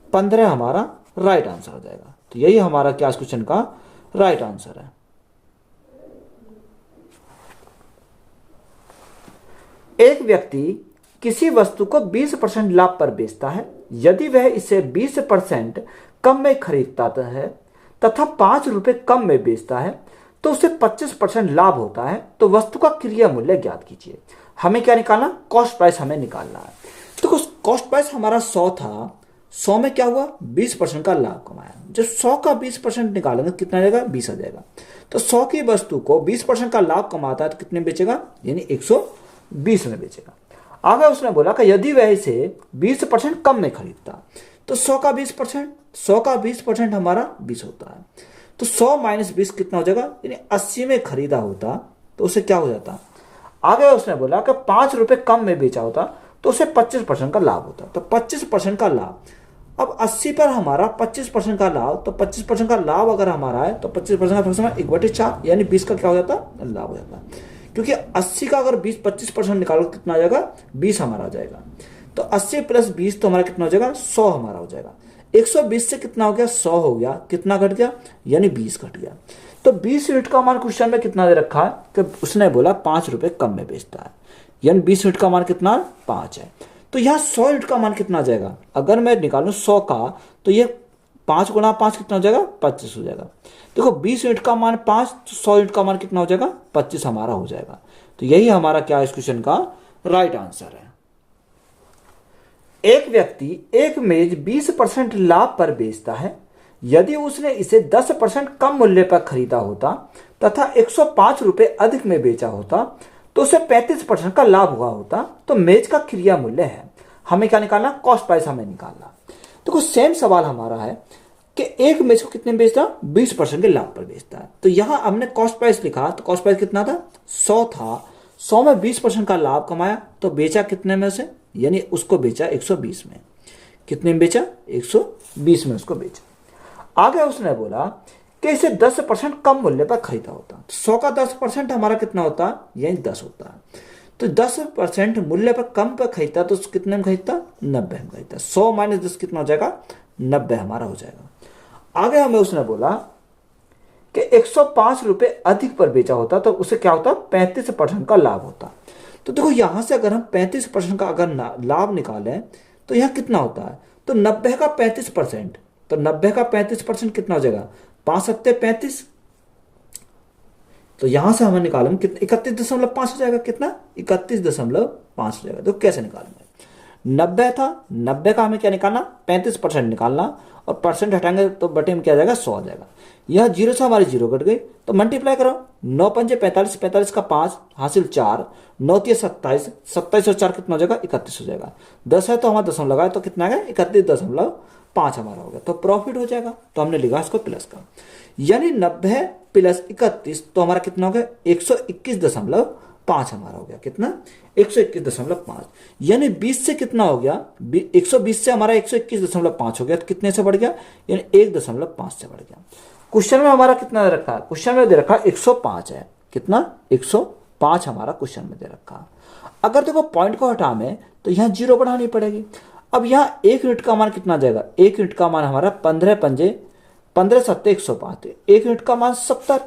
15 हमारा राइट आंसर हो जाएगा। तो यही हमारा क्या इस क्वेश्चन का राइट आंसर है। एक व्यक्ति किसी वस्तु को 20% लाभ पर बेचता है। यदि वह इसे 20% कम में खरीदता है तथा 5 रुपए कम में बेचता है तो उसे 25% लाभ होता है। तो वस्तु का क्रय मूल्य ज्ञात कीजिए। हमें क्या निकालना, कॉस्ट प्राइस हमें निकालना है। तो कॉस्ट प्राइस हमारा 100 था, 100 में क्या हुआ, 20% का लाभ कमाया। जब 100 का 20% निकालेंगे कितना जाएगा, 20 आ जाएगा। तो 100 की वस्तु को 20% का लाभ कमाता है तो कितने बेचेगा, यानी 120 में बेचेगा। आगे उसने बोला कि यदि वह इसे 20% कम में खरीदता, तो 100 का 20% हमारा 20 होता है। तो 100 माइनस 20 कितना हो जाएगा, यानी 80 में खरीदा होता तो उसे क्या हो जाता। आगे उसने बोला कि 5 रुपए कम में बेचा होता तो उसे 25% का लाभ होता। तो 25% का लाभ, अब 80 पर हमारा 25% का लाभ, तो 25% का लाभ अगर हमारा है तो 25% का 1/4, यानी 20 का क्या हो जाता, लाभ हो जाता। क्योंकि 80 का अगर 25% निकालो कितना आ जाएगा, 20 हमारा आ जाएगा। तो 80 प्लस 20 तो हमारा कितना हो जाएगा, 100 हमारा हो जाएगा। 120 से कितना हो गया, 100 हो गया, कितना घट गया, यानी 20 घट गया। तो 20 यूनिट का मान क्वेश्चन में कितना दे रखा है कि उसने बोला 5 रुपए कम में बेचता है, यानी 20 यूनिट का मान कितना, 5 है। तो यहाँ 100 यूनिट का मान कितना आ जाएगा, अगर मैं निकालूं 100 का, तो ये 5 गुणा 5 कितना हो जाएगा, 25 हो जाएगा। देखो 20 यूनिट का मान 5, तो 100 यूनिट का मान कितना हो जाएगा, 25 हमारा हो जाएगा। तो यही हमारा क्या इस क्वेश्चन का राइट आंसर है। एक व्यक्ति एक मेज 20% लाभ पर बेचता है। यदि उसने इसे 10% कम मूल्य पर खरीदा होता तथा 105 रुपए अधिक में बेचा होता तो उसे 35% का लाभ हुआ होता। तो मेज का क्रय मूल्य है, हमें क्या निकालना, कॉस्ट प्राइस हमें निकालना। तो कुछ सेम सवाल हमारा है कि एक मेज को कितने में बेचता, 20% के लाभ पर बेचता है। तो यहां हमने कॉस्ट प्राइस लिखा, तो कॉस्ट प्राइस कितना था, 100 था। 100 में 20% का लाभ कमाया तो बेचा कितने में से, यानी उसको बेचा 120 में। कितने में बेचा, 120 में उसको बेचा। आगे उसने बोला कि इसे 10% कम मूल्य पर खरीदा होता। तो 100 का 10% हमारा कितना होता, यानी 10 होता है। तो 10% मूल्य पर कम पर खरीदता तो कितने में खरीदता, 90 में खरीदता। 100 माइनस 10 कितना हो जाएगा, 90 हमारा हो जाएगा। आगे हमें उसने बोला कि 105 रुपए अधिक पर बेचा होता तो उसे क्या होता, 35% का लाभ होता। तो देखो यहां से अगर हम 35% का अगर लाभ निकालें तो यहां कितना होता है, तो 90 का 35%, तो 90 का 35% कितना हो जाएगा, 5 सत्ते 35। तो यहां से हमें निकालेंगे कितना, 31.5 हो जाएगा, कितना 31.5 हो जाएगा। तो कैसे निकालेंगे, 90 था, 90 का हमें क्या निकालना, 35% निकालना, और परसेंट हटाएंगे तो बटे में क्या आ जाएगा, 100 आ जाएगा। यह 0 से हमारी 0 कट गई, तो मल्टीप्लाई करो, 9 पंजे 45, 45 का 5 हासिल 4, 9 तिया 27, 27 और 4 कितना हो जाएगा, 31 हो जाएगा। 10 है तो हमारा दशम लगाए तो कितना आएगा, 31.5 हमारा हो गया। तो प्रॉफिट हो जाएगा, तो हमने लिखा इसको प्लस का, यानी 90 प्लस 31 तो हमारा कितना हो गया, 121.5 5 हमारा हो गया कितना 121.5, यानी 20 से कितना हो गया 120 से हमारा 121.5 हो गया, तो कितने से बढ़ गया यानी 1.5 से बढ़ गया। क्वेश्चन में हमारा कितना दे रखा है, क्वेश्चन में दे रखा है 105 है, कितना 105 हमारा क्वेश्चन में दे रखा है। अगर देखो पॉइंट को हटा में तो यहाँ 0 बढ़ानी पड़ेगी। अब यहाँ 1 यूनिट का मान कितना जाएगा, 1 यूनिट का मान हमारा 15 पंजे 15 सत्ते 105, 1 यूनिट का मान 70,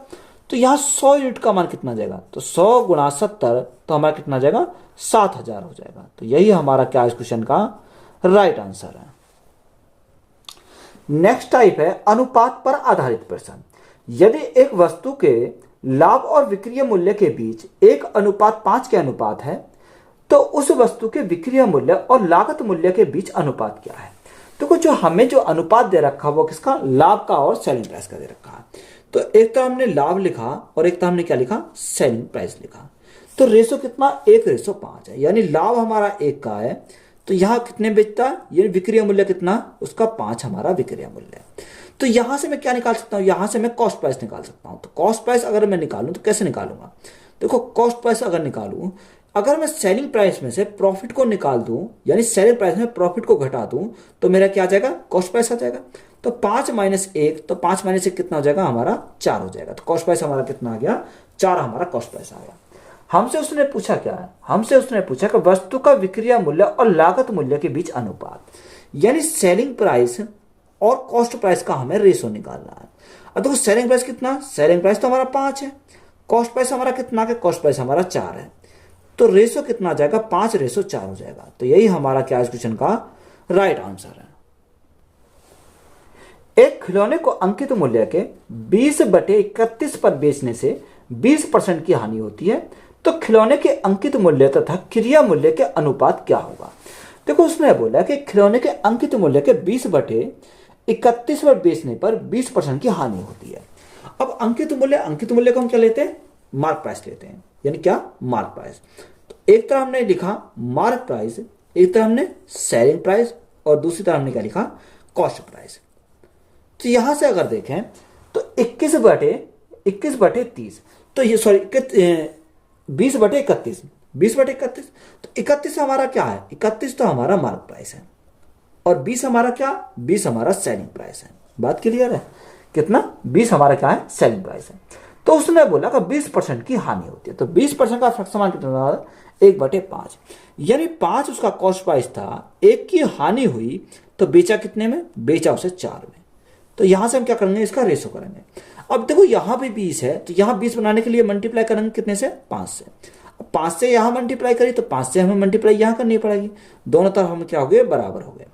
तो यहाँ 100 यूनिट का मान कितना जाएगा, तो 100 गुणा 70 तो हमारा कितना जाएगा 7000 हो जाएगा। तो यही हमारा क्या इस क्वेश्चन का राइट आंसर है। नेक्स्ट टाइप है अनुपात पर आधारित प्रश्न। यदि एक वस्तु के लाभ और विक्रय मूल्य के बीच 1:5 के अनुपात है तो उस वस्तु के विक्रय मूल्य और लागत मूल्य के बीच अनुपात क्या है। तो जो हमें जो अनुपात दे रखा वो किसका, लाभ का और सेलिंग प्राइस का दे रखा है। तो एक तो हमने लाभ लिखा और एक तो हमने क्या लिखा, सेलिंग प्राइस लिखा। तो रेशो कितना 1:5 है, यानी लाभ हमारा 1 का है तो यहाँ कितने बेचता है, ये विक्रय मूल्य कितना उसका 5 हमारा विक्रय मूल्य है। तो यहां से मैं क्या निकाल सकता हूं, यहां से मैं कॉस्ट प्राइस निकाल सकता हूं। तो कॉस्ट प्राइस अगर मैं निकालूं तो कैसे निकालूंगा, देखो कॉस्ट प्राइस अगर निकालूं, अगर मैं सेलिंग प्राइस में से प्रॉफिट को निकाल दूं यानी सेलिंग प्राइस में प्रॉफिट को घटा दूं तो मेरा क्या आ जाएगा, कॉस्ट प्राइस आ जाएगा। तो 5 - 1, तो 5 - 1 कितना हो जाएगा हमारा 4 हो जाएगा। तो कॉस्ट प्राइस हमारा कितना आ गया 4 हमारा कॉस्ट प्राइस आ गया। हमसे उसने पूछा क्या है, हमसे उसने पूछा कि वस्तु का विक्रय मूल्य और लागत मूल्य के बीच अनुपात, यानी सेलिंग प्राइस और कॉस्ट प्राइस का हमें रेशो निकालना है। अब देखो सेलिंग प्राइस कितना, सेलिंग प्राइस तो हमारा 5 है, कॉस्ट प्राइस हमारा कितना है, कॉस्ट प्राइस हमारा 4 है, तो रेशो कितना आ जाएगा 5:4 हो जाएगा। तो यही हमारा क्या इस क्वेश्चन का राइट आंसर है। एक खिलौने को अंकित मूल्य के 20/31 पर बेचने से 20% की हानि होती है, तो खिलौने के अंकित मूल्य तथा क्रिया मूल्य के अनुपात क्या होगा। देखो उसने बोला कि खिलौने के अंकित मूल्य के 20/31 पर बेचने पर 20% की हानि होती है। अब अंकित मूल्य को हम क्या लेते हैं, मार्क प्राइस लेते हैं, यानी क्या मार्क प्राइस। तो एक तरह हमने लिखा मार्क प्राइस, एक तरह हमने सेलिंग प्राइस और दूसरी तरह हमने क्या लिखा कॉस्ट प्राइस। तो यहां से अगर देखें तो 21/30, तो ये सॉरी 20/31, 20/31, तो 31 हमारा क्या है, 31 तो हमारा मार्क प्राइस है और 20 हमारा क्या, 20 हमारा सेलिंग प्राइस है। बात क्लियर है, कितना 20 हमारा क्या है सेलिंग प्राइस है। तो उसने बोला कि 20% की हानि होती है, तो 20% का समान कितना 1/5, यानी 5 उसका कॉस्ट प्राइस था, 1 की हानि हुई तो बेचा कितने में, बेचा उसे 4 में। तो यहां से हम क्या करेंगे, इसका रेशो करेंगे। अब देखो यहां पे 20 है तो यहां 20 बनाने के लिए मल्टीप्लाई करेंगे कितने से, 5 से। 5 से यहां मल्टीप्लाई करी तो 5 से हमें मल्टीप्लाई यहां करनी पड़ेगी, दोनों तरफ हम क्या हो गए बराबर हो गए।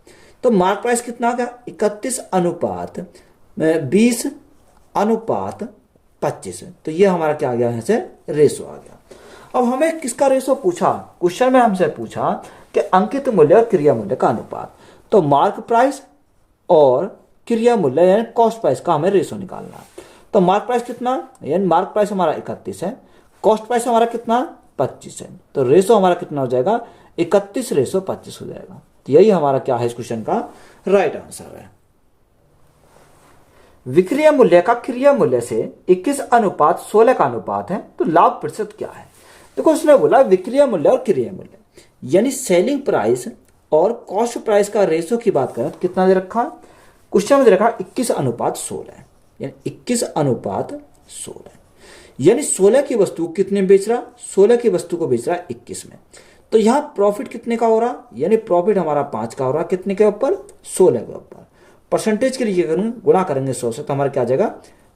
तो मार्क प्राइस कितना आ गया 31:20:25, तो ये हमारा क्या आ गया, यहाँ से रेशो आ गया। अब हमें किसका रेशो पूछा, क्वेश्चन में हमसे पूछा कि अंकित मूल्य और क्रिया मूल्य का अनुपात। तो मार्क प्राइस और क्रिया मूल्य यानी कॉस्ट प्राइस का हमें रेशो निकालना है। तो मार्क प्राइस कितना, यानी मार्क प्राइस हमारा 31 है, कॉस्ट प्राइस हमारा कितना 25 है, तो रेशो हमारा कितना हो जाएगा 31:25 हो जाएगा। तो यही हमारा क्या है इस क्वेश्चन का राइट आंसर है। विक्रय मूल्य का क्रिया मूल्य से 21:16 का अनुपात है, तो लाभ प्रतिशत क्या है। देखो उसने बोला विक्रय मूल्य और क्रिया मूल्य यानी सेलिंग प्राइस और कॉस्ट प्राइस का रेशो की बात करें तो कितना दे रखा, क्वेश्चन में दे रखा 21:16 है, यानी 21:16, यानी 16 की वस्तु कितने बेच रहा, 16 की वस्तु को बेच रहा है 21 में। तो यहां प्रॉफिट कितने का हो रहा, यानी प्रॉफिट हमारा 5 का हो रहा, कितने के ऊपर 16 के ऊपर। परसेंटेज के लिए करूँ गुणा करेंगे 100 से तो हमारा क्या आ जाएगा,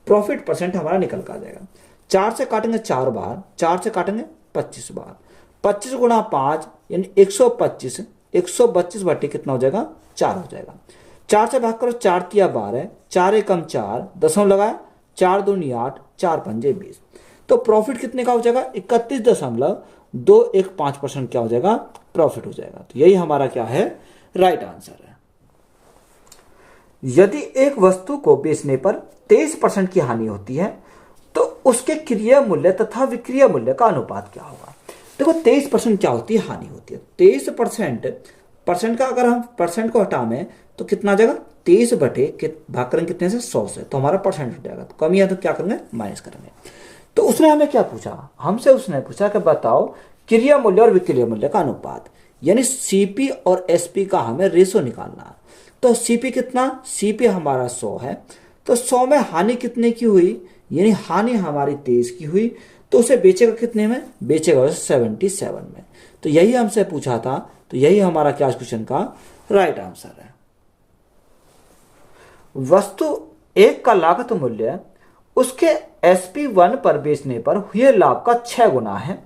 प्रॉफिट परसेंट हमारा निकल कर आ जाएगा। 4 से काटेंगे 4 बार, 4 से काटेंगे 25 बार, 25 गुणा 5 यानी 125, 125 बटे कितना हो जाएगा 4 हो जाएगा। 4 से भाग करो, 4 तिया 12, 4 एकम 4, दसों लगाया 4 दूनी 8, 4 पंजे 20, तो प्रॉफिट कितने का हो जाएगा 31.215% क्या हो जाएगा प्रॉफिट हो जाएगा। तो यही हमारा क्या है राइट आंसर है। यदि एक वस्तु को बेचने पर 23% की हानि होती है तो उसके क्रिया मूल्य तथा विक्रय मूल्य का अनुपात क्या होगा। देखो 23% क्या होती है, हानि होती है। 23% का अगर हम परसेंट को हटावें तो कितना आ जाएगा 23 बटे भाग करेंगे कितने से 100 से, तो हमारा परसेंट हो जाएगा। तो कमी है तो क्या करेंगे माइनस करेंगे। तो उसने हमें क्या पूछा, हमसे उसने पूछा कि बताओ क्रिया मूल्य और विक्रिय मूल्य का अनुपात, यानी सीपी और एसपी का हमें रेशो निकालना है। तो सीपी कितना, सीपी हमारा 100 है, तो 100 में हानि कितने की हुई, यानी हानि हमारी 23 की हुई, तो उसे बेचेगा कितने में, बेचेगा 77 में। तो यही हमसे पूछा था, तो यही हमारा क्या क्वेश्चन का राइट आंसर है। वस्तु एक का लागत मूल्य उसके SP1 पर बेचने पर हुए लाभ का 6 गुना है,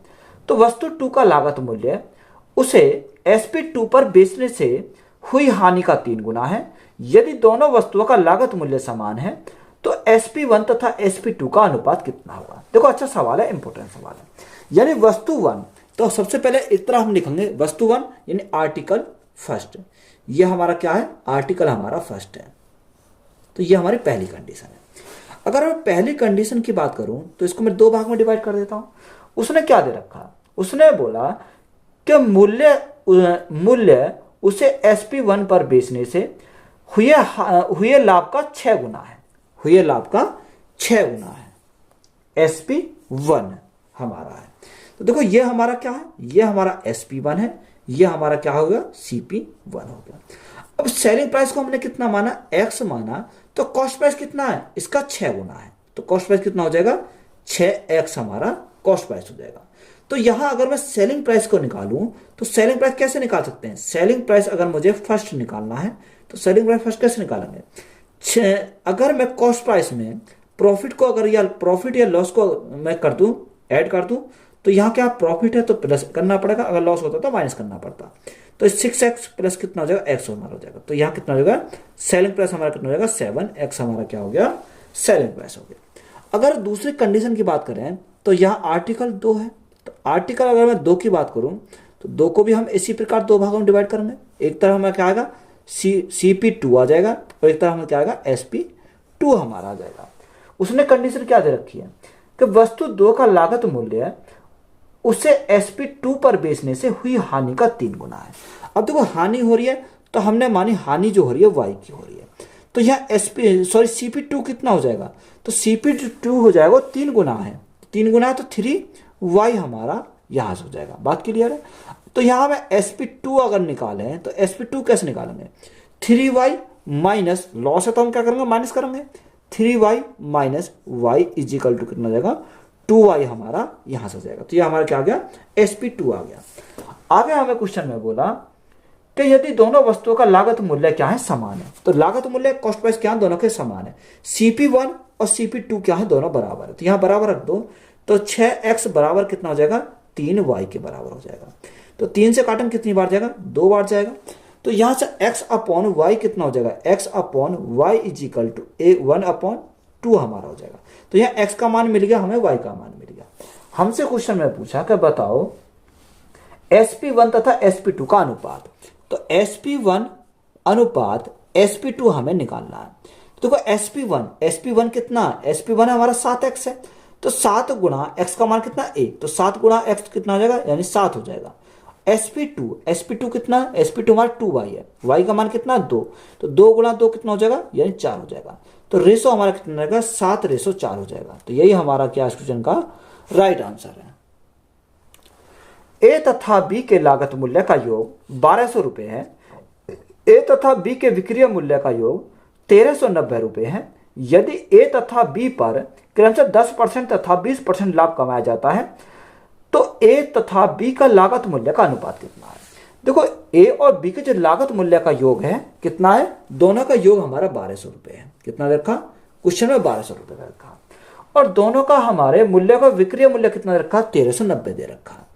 तो वस्तु 2 का लागत मूल्य उसे SP2 पर बेचने से हुई हानि का 3 गुना है। यदि दोनों वस्तुओं का लागत मूल्य समान है तो SP1 तथा SP2 का अनुपात कितना होगा। देखो अच्छा सवाल है, इंपॉर्टेंट सवाल है। यानी वस्तु 1, तो सबसे पहले इस तरह हम लिखेंगे वस्तु 1 यानी आर्टिकल फर्स्ट, ये हमारा क्या है, आर्टिकल हमारा फर्स्ट है, तो ये हमारी पहली कंडीशन है। अगर मैं पहली कंडीशन की बात करूं तो इसको मैं 2 भाग में डिवाइड कर देता हूं। उसने क्या दे रखा, उसने बोला कि मूल्य उसे SP1 पर बेचने से हुए लाभ का 6 गुना है, हुए लाभ का 6 गुना है, SP1 हमारा है। तो देखो ये हमारा क्या है, ये हमारा SP1 है, ये हमारा क्या हो गया, CP1 हो गया। अब सेलिंग प्राइस को हमने कितना माना, X माना, तो कॉस्ट प्राइस कितना है, इसका 6 गुना है, तो कॉस्ट प्राइस कितना हो जाएगा, 6X हमारा कॉस्ट प्राइस हो जाएगा। तो यहां अगर मैं सेलिंग प्राइस को निकालूं तो सेलिंग प्राइस कैसे निकाल सकते हैं, सेलिंग प्राइस अगर मुझे फर्स्ट निकालना है तो सेलिंग प्राइस फर्स्ट कैसे निकालेंगे, अगर मैं कॉस्ट प्राइस में प्रॉफिट को अगर या प्रॉफिट या लॉस को मैं कर दूं, ऐड कर दूं, तो यहाँ क्या प्रॉफिट है तो प्लस करना पड़ेगा, अगर लॉस होता तो माइनस करना पड़ता। तो 6x प्लस कितना हो जाएगा, x हमारा हो जाएगा। तो यहाँ कितना हो जाएगा, सेलिंग प्राइस हमारा कितना हो जाएगा, 7x हमारा क्या हो गया, सेलिंग प्राइस हो गया। अगर दूसरी कंडीशन की बात करें तो यहाँ आर्टिकल 2 है, तो आर्टिकल अगर मैं 2 की बात करूं तो 2 को भी हम इसी प्रकार 2 भागों में डिवाइड करेंगे। एक तरफ हमें क्या आएगा, CP2 आ जाएगा और एक तरफ हमें क्या आएगा, SP2 हमारा आ जाएगा। उसने कंडीशन क्या दे रखी है कि वस्तु 2 का लागत मूल्य उसे SP2 पर बेचने से हुई हानि का 3 गुना है। अब देखो हानि हो रही है तो हमने मानी हानि जो हो रही है Y की हो रही है, तो यह CP2 कितना हो जाएगा, तो CP2 हो जाएगा 3 गुना है, 3 गुना है तो 3Y हमारा यहां से हो जाएगा। बात क्लियर है। तो यहां में SP2 अगर निकालें तो SP2 कैसे निकालेंगे, 3Y माइनस लॉस है तो हम क्या करेंगे, माइनस करेंगे, 3Y minus Y is equal to कितना हो जाएगा, 2Y हमारा यहां से हो जाएगा। तो ये हमारा क्या आ गया, SP2 आ गया। आगे हमें क्वेश्चन में बोला कि यदि दोनों वस्तुओं का लागत मूल्य क्या है, समान है, तो लागत मूल्य कॉस्ट प्राइस क्या है, दोनों के समान है। CP1 और CP2 क्या है, दोनों बराबर है, तो यहां बराबर रख दो, तो 6x बराबर कितना हो जाएगा, 3y के बराबर हो जाएगा। तो 3 से काटेंगे कितनी बार जाएगा, 2 बार जाएगा। तो यहां से x अपॉन y कितना हो जाएगा, x upon y is equal to 1/2 हमारा हो जाएगा। तो यहां x का मान मिल गया, हमें y का मान मिल गया। हमसे क्वेश्चन में पूछा कि बताओ SP1 तथा SP2 का अनुपात, तो SP1 अनुपात SP2 हमें निकालना है। तो देखो SP1 कितना है, SP1 हमारा 7x है, तो 7 गुणा x का मान कितना 1, तो 7 गुणा x कितना हो जाएगा, यानी 7 हो जाएगा। SP2 कितना है, SP2 हमारा 2y है, y का मान कितना 2, तो 2 गुणा 2 कितना हो जाएगा, यानी 4 हो जाएगा। तो रेशो हमारा कितना रहेगा, 7:4 हो जाएगा। तो यही हमारा क्या क्वेश्चन का राइट आंसर है। ए तथा बी के लागत मूल्य का योग 1200 रुपये है, ए तथा बी के विक्रय मूल्य का योग 1390 रुपये है। यदि ए तथा बी पर क्रमशः 10% तथा 20% लाभ कमाया जाता है तो ए तथा बी का लागत मूल्य का अनुपात कितना है। देखो ए और बी के जो लागत मूल्य का योग है कितना है, दोनों का योग हमारा 1200 रुपये है। कितना रखा क्वेश्चन में, 1200 रुपये का रखा, और दोनों का हमारे मूल्य का विक्रय मूल्य कितना रखा, 1390 दे रखा।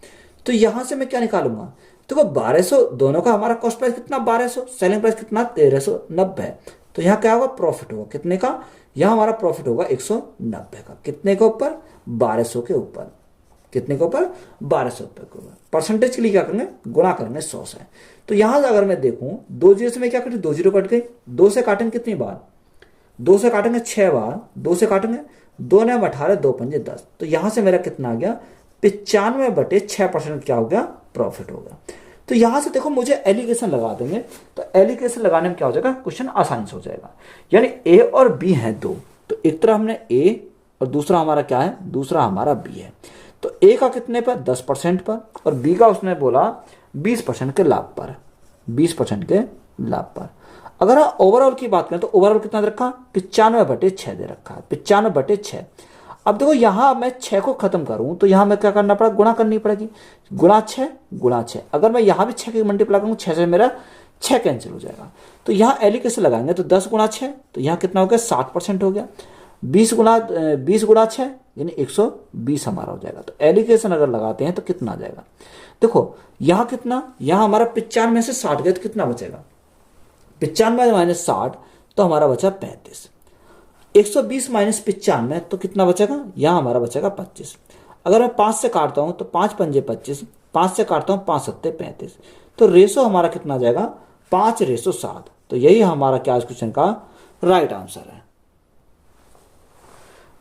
तो यहां से मैं क्या निकालूंगा, देखो 1200 दोनों का हमारा कॉस्ट प्राइस कितना 1200, सेलिंग प्राइस कितना 1390, तो यहाँ क्या होगा, प्रॉफिट होगा कितने का, यहाँ हमारा प्रॉफिट होगा 190 का, कितने के ऊपर, 1200 के ऊपर, कितने के ऊपर, 1200 रुपये के ऊपर। परसेंटेज के लिए क्या करेंगे, गुणा करेंगे 100 से। तो यहां से अगर मैं देखूं 2 जीरो से मैं क्या करूँ, 2 जीरो कट गई, 2 से काटेंगे कितनी बार, 2 से काटेंगे 6 बार, 2 से काटेंगे 2 ने 18, 2 पंजे 10, तो यहां से मेरा कितना आ गया, 95/6% क्या हो गया, प्रॉफिट हो गया। तो यहां से देखो मुझे एलिगेशन लगा देंगे, तो एलिगेशन लगाने में क्या हो जाएगा, क्वेश्चन आसानी से हो जाएगा। यानी ए और बी हैं 2, तो एक तरफ हमने ए और दूसरा हमारा क्या है, दूसरा हमारा बी है। तो ए का कितने पर, 10% पर, और बी का उसने बोला 20% के लाभ पर, 20% के लाभ पर। अगर हम ओवरऑल की बात करें तो ओवरऑल कितना दे रखा, 95/6 दे रखा है, 95/6। अब देखो यहां मैं 6 को खत्म करूं तो यहां मैं क्या करना पड़ा, गुणा करनी पड़ेगी, गुणा 6 गुणा 6। अगर मैं यहां भी 6 की मल्टीप्लाई करूँ, 6 से मेरा 6 कैंसिल हो जाएगा। तो यहाँ एली कैसे लगाएंगे, तो 10 गुणा 6, तो यहाँ कितना हो गया, 60% हो गया। 20 गुणा 6 यानी 120 हमारा हो जाएगा। तो एलिगेशन अगर लगाते हैं तो कितना आ जाएगा, देखो यहाँ कितना, यहाँ हमारा 95 से 60 गया तो कितना बचेगा, 95 माइनस 60 तो हमारा बचा 35। 120 माइनस 95 तो कितना बचेगा, यहाँ हमारा बचेगा 25। अगर मैं 5 से काटता हूँ तो 5 पंजे 25, 5 से काटता हूँ 5 सत्ते 35, तो रेशो हमारा कितना आ जाएगा, 5:7। तो यही हमारा क्या इस क्वेश्चन का राइट आंसर है।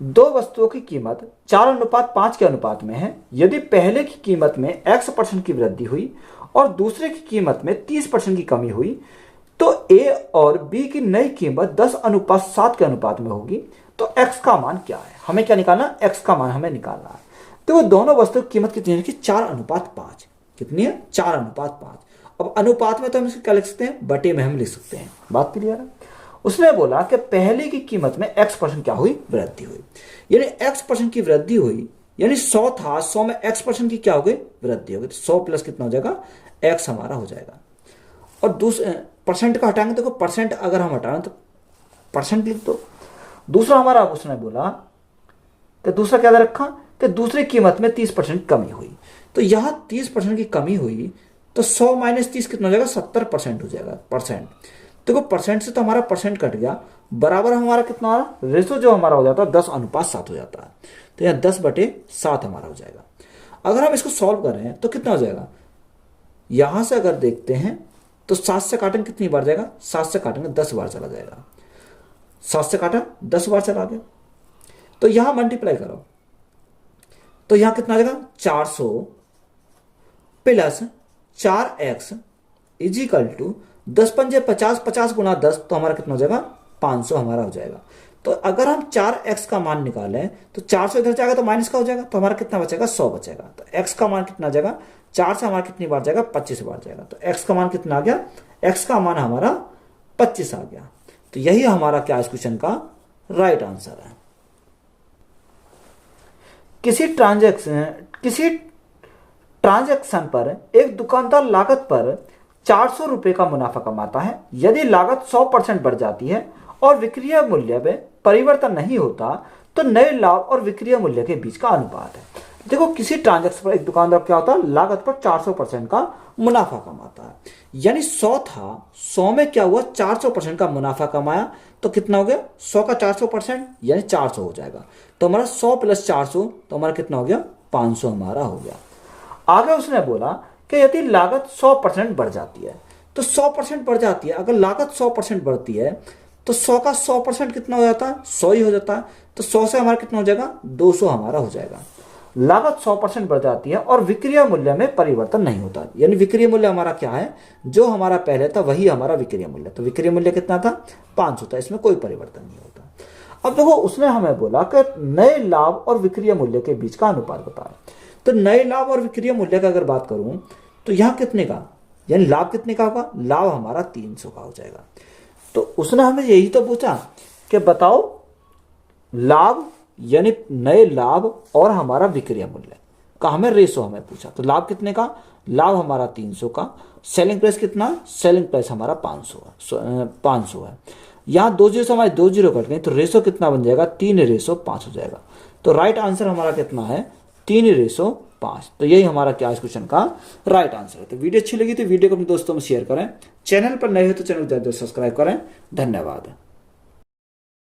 दो वस्तुओं की कीमत 4:5 के अनुपात में है। यदि पहले की कीमत में x% की वृद्धि हुई और दूसरे की कीमत में 30% की कमी हुई तो a और b की नई कीमत 10:7 के अनुपात में होगी। तो x का मान क्या है, हमें क्या निकालना, x का मान हमें निकालना है। तो वो दोनों वस्तुओं की कीमत कितनी है कि 4:5, कितनी है, 4:5। अब अनुपात में तो हम इसको क्या लिख सकते हैं, बटे में हम लिख सकते हैं। बात क्लियर है। उसने बोला कि पहले की कीमत में x% क्या हुई, वृद्धि हुई, यानी x% की वृद्धि हुई, यानी 100 था, 100 में x% की क्या हो गई, वृद्धि हो गई। तो 100 प्लस कितना हो जाएगा, x हमारा हो जाएगा। और दूसरे परसेंट का हटाएंगे, देखो परसेंट अगर हम हटाएं तो परसेंट लिख दो। दूसरा हमारा उसने बोला कि दूसरा क्या रखा कि दूसरी कीमत में 30% कमी हुई। तो यहां 30% की कमी हुई तो 100 माइनस 30 कितना हो जाएगा, 70% हो जाएगा, परसेंट। देखो परसेंट से तो हमारा परसेंट कट गया, बराबर हमारा कितना आ रहा, रेशो जो हमारा हो जाता है 10:7 हो जाता है। तो यहाँ 10/7 हमारा हो जाएगा। अगर हम इसको सॉल्व करें तो कितना हो जाएगा, यहां से अगर देखते हैं तो 7 से काटेंगे कितनी बार जाएगा, 7 से काटेंगे 10 बार चला जाएगा, 7 से काटा 10 बार चला गया। तो यहां मल्टीप्लाई करो तो यहां कितना आ जाएगा, 400 प्लस 4x इजिकल टू 10 पंजे 50, 50 गुणा 10 तो हमारा कितना हो जाएगा, 500 हमारा हो जाएगा। तो अगर हम 4x का मान निकालें तो 400 इधर जाएगा तो माइनस का हो जाएगा, तो हमारा कितना बचेगा, 100 बचेगा। तो x का मान कितना आ जाएगा, 4 से हमारा कितनी बार जाएगा, 25 बार जाएगा। तो x का मान कितना आ गया, x का मान हमारा 25 आ गया। तो यही हमारा क्या इस क्वेश्चन का राइट आंसर है। किसी ट्रांजैक्शन पर एक दुकानदार लागत पर 400 रुपए का मुनाफा कमाता है। यदि लागत 100% बढ़ जाती है और विक्रय मूल्य में परिवर्तन नहीं होता तो नए लाभ और विक्रय मूल्य के बीच का अनुपात है। देखो किसी ट्रांजैक्शन पर एक दुकानदार क्या होता है, लागत पर 400% का मुनाफा कमाता है, यानी 100 था, 100 में क्या हुआ, 400% का मुनाफा कमाया तो कितना हो गया, 100 का 400% यानी 400 हो जाएगा। तो हमारा 100 प्लस 400 तो हमारा कितना हो गया, 500 हमारा हो गया। आगे उसने बोला कि यदि लागत 100% बढ़ जाती है तो 100% बढ़ जाती है, अगर लागत 100% बढ़ती है तो 100 का 100% कितना हो जाता है, 100 ही हो जाता है। तो 100 से हमारा कितना हो जाएगा, 200 हमारा हो जाएगा। लागत 100% बढ़ जाती है और विक्रय मूल्य में परिवर्तन नहीं होता, यानी विक्रय मूल्य हमारा क्या है, जो हमारा पहले था वही हमारा विक्रय मूल्य। तो विक्रय मूल्य कितना था, 500 था, इसमें कोई परिवर्तन नहीं होता। अब देखो उसने हमें बोला कि नए लाभ और विक्रय मूल्य के बीच का अनुपात बताएं। तो नए लाभ और विक्रय मूल्य का अगर बात करूं तो यहां कितने का, यानी लाभ कितने का होगा, लाभ हमारा 300 का हो जाएगा। तो उसने हमें यही तो पूछा कि बताओ लाभ यानी नए लाभ और हमारा विक्रय मूल्य का हमें रेशो हमें पूछा। तो लाभ कितने का, लाभ हमारा 300 का, सेलिंग प्राइस कितना, सेलिंग प्राइस हमारा 500 है। यहाँ 2 जीरो से हमारे 2 जीरो कट गए तो रेशो कितना बन जाएगा, 3:5 हो जाएगा। तो राइट आंसर हमारा कितना है, 3:5। तो यही हमारा क्या इस क्वेश्चन का राइट आंसर है। तो वीडियो अच्छी लगी तो वीडियो को अपने दोस्तों में शेयर करें, चैनल पर नए हो तो चैनल को सब्सक्राइब करें। धन्यवाद।